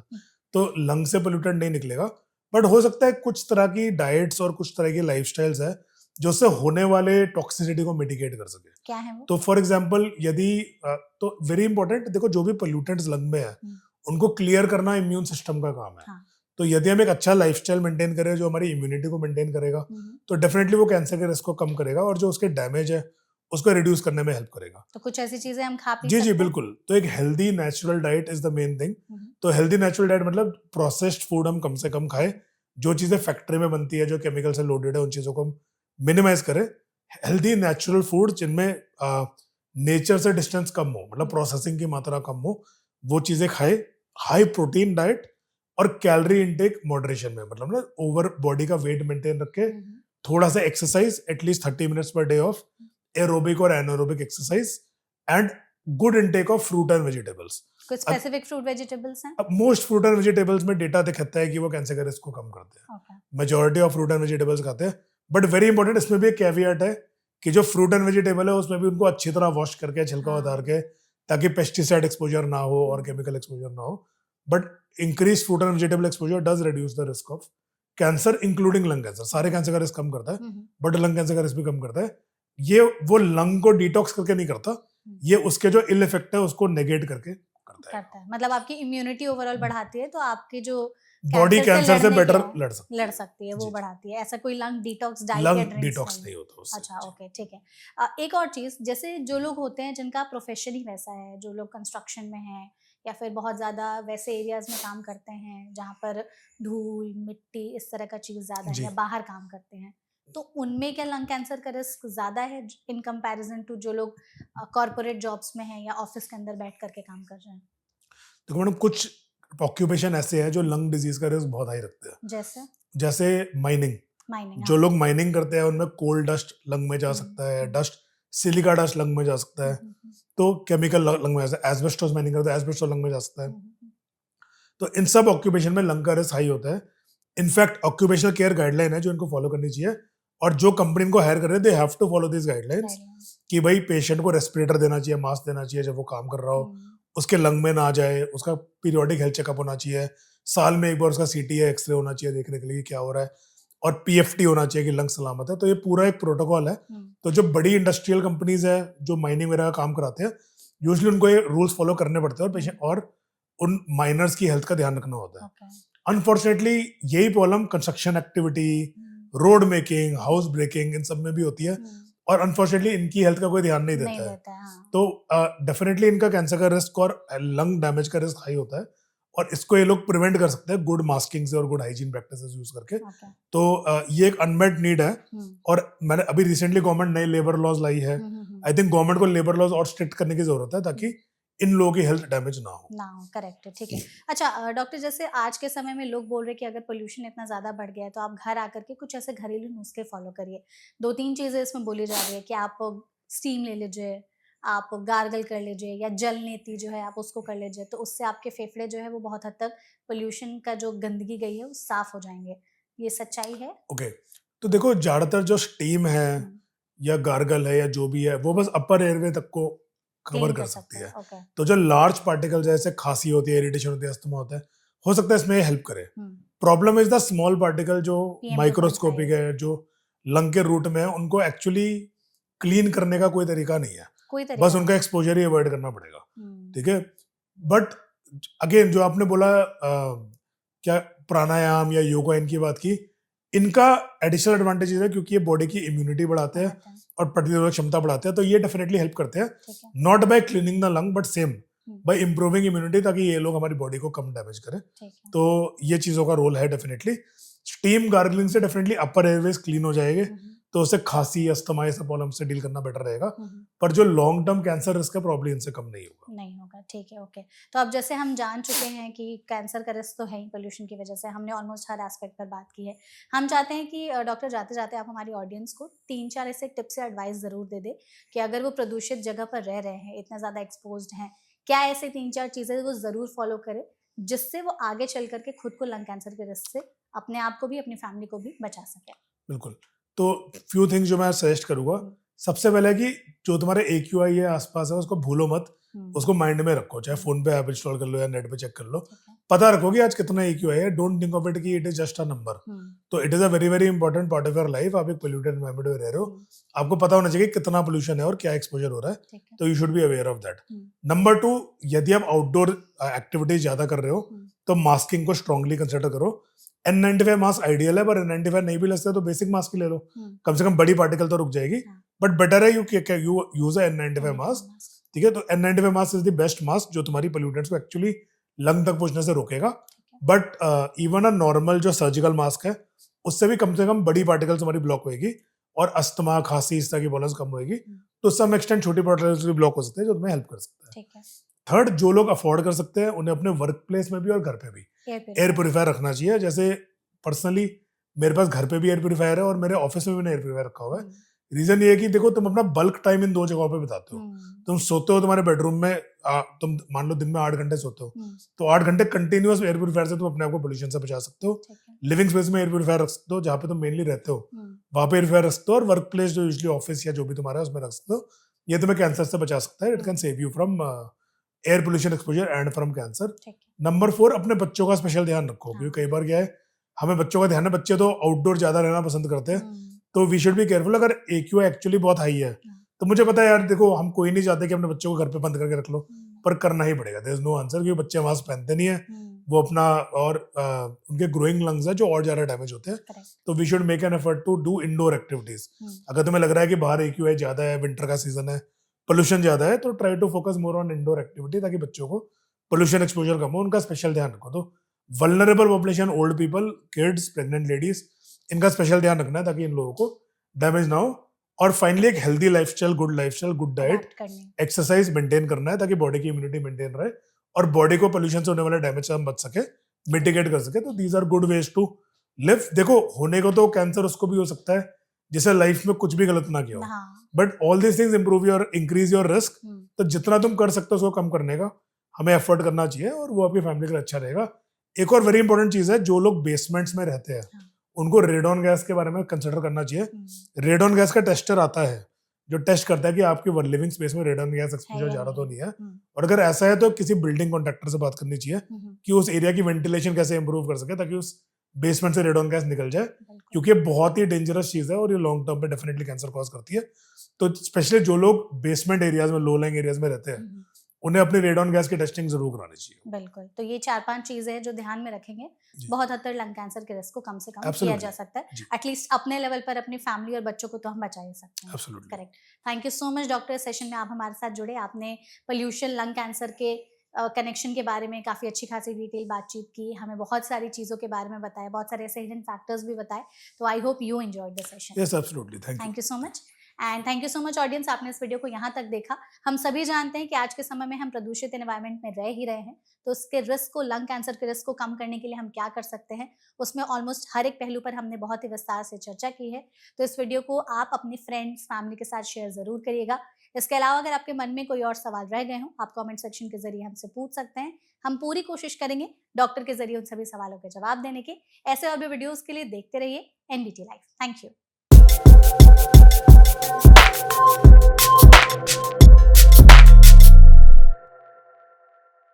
तो लंग से पोल्यूटेंट नहीं निकलेगा। बट हो सकता है कुछ तरह की डाइट्स और कुछ तरह की लाइफस्टाइल्स है जो उससे होने वाले टॉक्सिसिटी को मिटिगेट कर सके। क्या है वो? तो फॉर एग्जाम्पल यदि तो वेरी इंपॉर्टेंट, देखो जो भी पोल्यूटेंट्स लंग में है उनको क्लियर करना इम्यून सिस्टम का काम है। हाँ। तो यदि हम एक अच्छा लाइफस्टाइल मेंटेन करें जो हमारी इम्यूनिटी को मेंटेन करेगा, तो डेफिनेटली वो कैंसर के रिस्क को कम करेगा और जो उसके डैमेज है उसको रिड्यूस करने में हेल्प करेगा। तो कुछ ऐसी चीजें हम खा पी जी सकते जी हैं? बिल्कुल। तो एक healthy natural diet is the main thing. तो हेल्दी नेचुरल डाइट मतलब प्रोसेस्ड फूड हम कम से कम खाएं, जो चीजें फैक्ट्री में बनती है जो केमिकल से लोडेड है उन चीजों को हम मिनिमाइज करें। हेल्दी नेचुरल फूड जिनमें नेचर से डिस्टेंस कम हो, मतलब प्रोसेसिंग की मात्रा कम हो, वो चीजें खाए। हाई प्रोटीन डाइट और कैलोरी इनटेक मॉडरेशन में, मतलब ना ओवर बॉडी का वेट मेंटेन रख के थोड़ा सा exercise at least 30 minutes per day of aerobic और anaerobic exercise and good intake of fruit and vegetables. कुछ स्पेसिफिक फ्रूट वेजिटेबल्स हैं? अब मोस्ट फ्रूट एंड वेजिटेबल्स में डेटा दिखाता है कि वो कैंसर के रिस्क को कम करते हैं। Majority of fruit and vegetables खाते हैं, बट वेरी इंपॉर्टेंट इसमें भी एक कैवियट है कि जो फ्रूट एंड वेजिटेबल है उसमें भी उनको अच्छी तरह वॉश करके छिलका उतार के, ताकि पेस्टिसाइड एक्सपोजर ना हो और केमिकल एक्सपोजर ना हो। But increase fruit and vegetable exposure does reduce the risk of cancer including lung cancer. सारे कैंसर का रिस्क कम करता है, बट लंग कैंसर का रिस्क भी कम करता है। ये वो लंग को डिटॉक्स करके नहीं करता, ये उसके जो इल इफेक्ट है उसको नेगेट करके करता है। मतलब आपकी इम्यूनिटी ओवरऑल बढ़ाती है, तो आपकी जो बॉडी कैंसर से बेटर लड़ सकती है, वो बढ़ाती है। ऐसा कोई लंग डिटॉक्स डाइट या लंग ड्रिंक्स डिटॉक्स नहीं होता उससे। अच्छा, ओके, ठीक है। एक और चीज, जैसे जो लोग होते हैं जिनका प्रोफेशन ही वैसा है, जो लोग कंस्ट्रक्शन में हैं या फिर बहुत ज्यादा वैसे एरियाज में काम करते हैं जहाँ पर धूल मिट्टी इस तरह का चीज ज्यादा है, या बाहर काम करते हैं, तो उनमें क्या लंग कैंसर का रिस्क ज्यादा है इन कंपैरिजन टू जो लोग कॉर्पोरेट जॉब्स में हैं या ऑफिस के अंदर बैठ करके काम कर रहे हैं? देखो मैडम, कुछ ऑक्यूपेशन ऐसे हैं जो लंग डिजीज का रिस्क बहुत हाई रखते हैं। जैसे जैसे माइनिंग, माइनिंग, जो लोग माइनिंग करते हैं उनमें कोल डस्ट लंग में जा सकता है, डस्ट सिलिका डस्ट लंग में जा सकता है, तो केमिकल लंग में जा सकता है, एस्बेस्टोस माइनिंग करते हैं एस्बेस्टोस लंग में जा सकता है। तो इन सब ऑक्यूपेशन में लंग का रिस्क हाई होता है। इनफैक्ट ऑक्यूपेशनल केयर गाइडलाइन है जो इनको फॉलो करनी चाहिए, और जो कंपनी इनको हायर कर रहे हैं they have to follow this guidelines कि भाई पेशेंट को रेस्पिरेटर देना चाहिए, मास्क देना चाहिए जब वो काम कर रहा हो, उसके लंग में ना जाए, उसका पीरियोडिक हेल्थ चेकअप होना चाहिए, साल में एक बार उसका सीटी या एक्सरे होना चाहिए देखने के लिए क्या हो रहा है, और पीएफटी होना चाहिए कि लंग सलामत है। तो ये पूरा एक प्रोटोकॉल है। तो जो बड़ी इंडस्ट्रियल कंपनीज है जो माइनिंग वगैरह का काम कराते हैं, यूजुअली उनको ये रूल्स फॉलो करने पड़ते हैं, और पेशेंट और उन माइनर्स की हेल्थ का ध्यान रखना होता है। अनफॉर्चुनेटली यही problem construction activity, road making, house breaking, इन सब में भी होती है, और अनफॉर्चुनेटली इनकी हेल्थ का कोई ध्यान नहीं देता है। तो डेफिनेटली इनका कैंसर का रिस्क और लंग डैमेज का रिस्क हाई होता है, और इसको ये लोग प्रिवेंट कर सकते हैं गुड मास्किंग से और गुड हाइजीन प्रैक्टिसेस यूज करके। तो ये एक अनमेट नीड है, और मैंने अभी रिसेंटली गवर्नमेंट नए लेबर लॉज लाई है। आई थिंक गवर्नमेंट को लेबर लॉज और स्ट्रिक्ट करने की जरूरत है ताकि इन लोगों की हेल्थ डैमेज ना हो। करेक्ट है, ठीक है। अच्छा डॉक्टर, जैसे आज के समय में लोग बोल रहे हैं कि अगर पोल्यूशन इतना ज़्यादा बढ़ गया है तो आप घर आकर के कुछ ऐसे घरेलू नुस्खे फॉलो करिए। 2-3 चीज़ें इसमें बोली जा रही है कि आप स्टीम ले लीजिए, आप गार्गल कर लीजिए, या जल नीति जो है आप उसको कर लीजिए, तो उससे आपके फेफड़े जो है वो बहुत हद तक पोल्यूशन का जो गंदगी गई है वो साफ हो जाएंगे। ये सच्चाई है? ओके, तो देखो ज्यादातर जो स्टीम है या गार्गल है या जो भी है वो बस अपर एयरवे तक को कवर कर सकती है। तो जो लार्ज पार्टिकल जैसे खांसी होती है, इरिटेशन होती है, अस्थमा होता है, हो सकता है इसमें हेल्प करे। Problem is the small particle जो माइक्रोस्कोपिक है, जो लंग के रूट में है, उनको एक्चुअली क्लीन करने का कोई तरीका नहीं है, बस उनका एक्सपोजर ही अवॉइड करना पड़ेगा। ठीक है, बट अगेन जो आपने बोला क्या प्राणायाम या योगा इनकी बात की, इनका एडिशनल एडवांटेजेस है क्योंकि ये बॉडी की इम्यूनिटी बढ़ाते हैं और प्रतिरोधक क्षमता बढ़ाते हैं, तो ये डेफिनेटली हेल्प करते हैं, not by cleaning the lung but same by improving immunity, ताकि ये लोग हमारी बॉडी को कम डैमेज करें। तो ये चीजों का रोल है डेफिनेटली। स्टीम गार्गलिंग से डेफिनेटली अपर एयरवेज क्लीन हो जाएंगे, तो उससे खांसी, अस्थमा, ये सब प्रॉब्लम से डील करना बेटर रहेगा, पर जो लॉन्ग टर्म कैंसर रिस्क है प्रॉब्लम इनसे कम नहीं होगा। ठीक है, ओके। तो अब जैसे हम जान चुके हैं कि कैंसर का रिस्क तो है ही पोल्यूशन की वजह से, हमने ऑलमोस्ट हर एस्पेक्ट पर बात की है। हम चाहते हैं कि डॉक्टर जाते जाते आप हमारी ऑडियंस को 3-4 ऐसे टिप्स या एडवाइस जरूर दे दे कि अगर वो प्रदूषित जगह पर रह रहे हैं, इतना ज्यादा एक्सपोज्ड हैं, क्या ऐसे 3-4 चीजें वो जरूर फॉलो करे जिससे वो आगे चल करके खुद को लंग कैंसर के रिस्क से, अपने आप को भी, अपनी फैमिली को भी बचा सके। बिल्कुल, तो फ्यू थिंग्स जो मैं सजेस्ट करूंगा। सबसे पहले कि जो तुम्हारे AQI है आसपास है उसको भूलो मत, उसको माइंड में रखो, चाहे फोन पे ऐप इंस्टॉल कर लो या नेट पे चेक कर लो, पता रखो कि आज कितना AQI है। डोंट थिंक ऑफ इट कि it is just a number. तो it is a very very important part of your life. आप एक पोल्यूटेड एनवायरनमेंट में रह रहे हो, आपको पता होना चाहिए कितना पोल्यूशन है और क्या एक्सपोजर हो रहा है, तो you should be aware of that. Number 2, यदि आप आउटडोर एक्टिविटीज ज्यादा कर रहे हो तो मास्किंग को स्ट्रांगली कंसिडर करो। N95 मास्क आइडियल है, पर N95 नहीं भी लगता तो बेसिक मास्क ले लो, कम से कम बड़ी पार्टिकल तो रुक जाएगी, बट बेटर है यू यूज N95 मास्क। ठीक है, तो N95 mask is the best mask जो तुम्हारी पोल्यूटेंट्स को एक्चुअली लंग तक पहुंचने से रोकेगा। बट इवन अ नॉर्मल जो सर्जिकल मास्क है उससे भी कम बड़ी पार्टिकल्स हमारी ब्लॉक होगी, और अस्थमा, खांसी, इस तरह की प्रॉब्लम्स कम होगी। तो सम एक्सटेंट छोटी पार्टिकल्स भी ब्लॉक हो सकते हैं जो तुम्हें हेल्प कर सकता है। थर्ड, जो लोग अफोर्ड कर सकते हैं उन्हें अपने वर्क प्लेस में भी और घर पे भी एयर प्योरीफायर रखना चाहिए। जैसे पर्सनली मेरे पास घर पे भी एयर प्योरीफायर है और मेरे ऑफिस में भी एयर प्योरीफायर रखा हुआ है। रीजन ये है कि देखो तुम अपना बल्क टाइम इन 2 जगहों पे बिताते हो। तुम सोते हो तुम्हारे बेडरूम में, तुम मान लो दिन में 8 घंटे सोते हो, तो 8 घंटे कंटिन्यूअस एयर प्योरीफायर से तुम अपने आप को पोल्यूशन से बचा सकते हो। लिविंग स्पेस में एयर प्योरीफायर रख सकते हो, जहाँ पे तुम मेनली रहते हो वहां पे एयर प्योरीफायर रख सकते हो, और वर्क प्लेस जो यूजुअली ऑफिस या जो भी तुम्हारा है उसमें रख सकते हो। ये तुम्हें कैंसर से बचा सकता है। It can save you from air pollution exposure and from cancer. Number 4, अपने बच्चों का स्पेशल ध्यान रखो, क्योंकि कई बार क्या है, हमें बच्चों का ध्यान है, बच्चे तो आउटडोर ज्यादा रहना पसंद करते हैं, तो वी शुड बी केयरफुल। अगर AQI एक्चुअली बहुत हाई है तो मुझे पता है यार, देखो हम कोई नहीं चाहते कि अपने बच्चों को घर पे बंद करके रख लो, पर करना ही पड़ेगा। देयर इज नो आंसर, क्योंकि बच्चे मास्क पहनते नहीं है, वो अपना और उनके ग्रोइंग लंग्स है जो और ज्यादा डैमेज होते हैं। तो we should make an effort to do indoor activities. अगर तुम्हें लग रहा है कि बाहर AQI ज्यादा है, विंटर का सीजन है, पोल्यूशन ज्यादा है, तो try to focus more on indoor activity, ताकि बच्चों को पोल्यूशन एक्सपोजर कम हो, उनका स्पेशल ध्यान रखो। तो vulnerable population, old people, kids, pregnant ladies, इनका स्पेशल ध्यान रखना है ताकि इन लोगों को डैमेज ना हो। और फाइनली एक healthy lifestyle, good diet, exercise maintain करना है ताकि बॉडी की इम्यूनिटी मेंटेन रहे और बॉडी को पोल्यूशन से होने वाले डैमेज से हम बच सके, मिटिगेट कर सके। तो these are good ways to live, देखो होने को तो कैंसर उसको भी हो सकता है जिसे लाइफ में कुछ भी गलत ना किया हो, हाँ, but all this things improve your increase your risk. Hmm, तो जितना तुम कर सकते हो उसको कम करने का हमें एफर्ट करना चाहिए और वो आपकी फैमिली के लिए अच्छा रहेगा। एक और वेरी इंपॉर्टेंट चीज है, जो लोग बेसमेंट्स में रहते हैं हाँ। उनको रेडॉन गैस के बारे में कंसिडर करना चाहिए। हम्म, रेडॉन गैस का टेस्टर आता है जो टेस्ट करता है कि आपके लिविंग स्पेस में रेडॉन गैस है एक्सपोजर या ज्यादा तो नहीं? नहीं है, हम्म, और अगर ऐसा है तो किसी बिल्डिंग कॉन्ट्रैक्टर से बात करनी चाहिए हम्म, कि उस एरिया की वेंटिलेशन कैसे इंप्रूव कर सके ताकि उस बेसमेंट से रेडॉन गैस निकल जाए, बिल्कुल। क्योंकि ये बहुत ही डेंजरस चीज है और ये लॉन्ग टर्म पे डेफिनेटली कैंसर कॉज करती है। तो स्पेशली जो लोग बेसमेंट एरियाज में, लो लाइंग एरियाज में रहते हैं, हम्म, उन्हें अपनी रेडॉन गैस की टेस्टिंग जरूर करानी चाहिए। बिल्कुल। तो ये 4-5 चीजें हैं जो ध्यान में रखेंगे, जी। बहुत हद तक लंग कैंसर के रिस्क को कम से कम किया Absolutely. जा सकता है। जी। एटलीस्ट अपने लेवल पर अपनी फैमिली और बच्चों को तो हम बचा ही सकते हैं। Absolutely. Correct. Thank you so much doctor, session में आप हमारे साथ जुड़े, आपने पोल्यूशन, लंग कैंसर के कनेक्शन के बारे में काफ़ी अच्छी खासी डिटेल बातचीत की, हमें बहुत सारी चीज़ों के बारे में बताया, बहुत सारे ऐसे हिडन फैक्टर्स भी बताए। तो I hope you enjoyed the session. Yes, absolutely. Thank you. Thank you so much and thank you so much audience, आपने इस वीडियो को यहाँ तक देखा। हम सभी जानते हैं कि आज के समय में हम प्रदूषित एनवायरनमेंट में रह ही रहे हैं, तो उसके रिस्क को, लंग कैंसर के रिस्क को कम करने के लिए हम क्या कर सकते हैं, उसमें ऑलमोस्ट हर एक पहलू पर हमने बहुत ही विस्तार से चर्चा की है। तो इस वीडियो को आप अपने फ्रेंड्स, फैमिली के साथ शेयर ज़रूर करिएगा। इसके अलावा अगर आपके मन में कोई और सवाल रह गए हों, आप कमेंट सेक्शन के जरिए हमसे पूछ सकते हैं। हम पूरी कोशिश करेंगे डॉक्टर के जरिए उन सभी सवालों के जवाब देने के। ऐसे और भी वीडियोज़ के लिए देखते रहिए NBT लाइव। Thank you.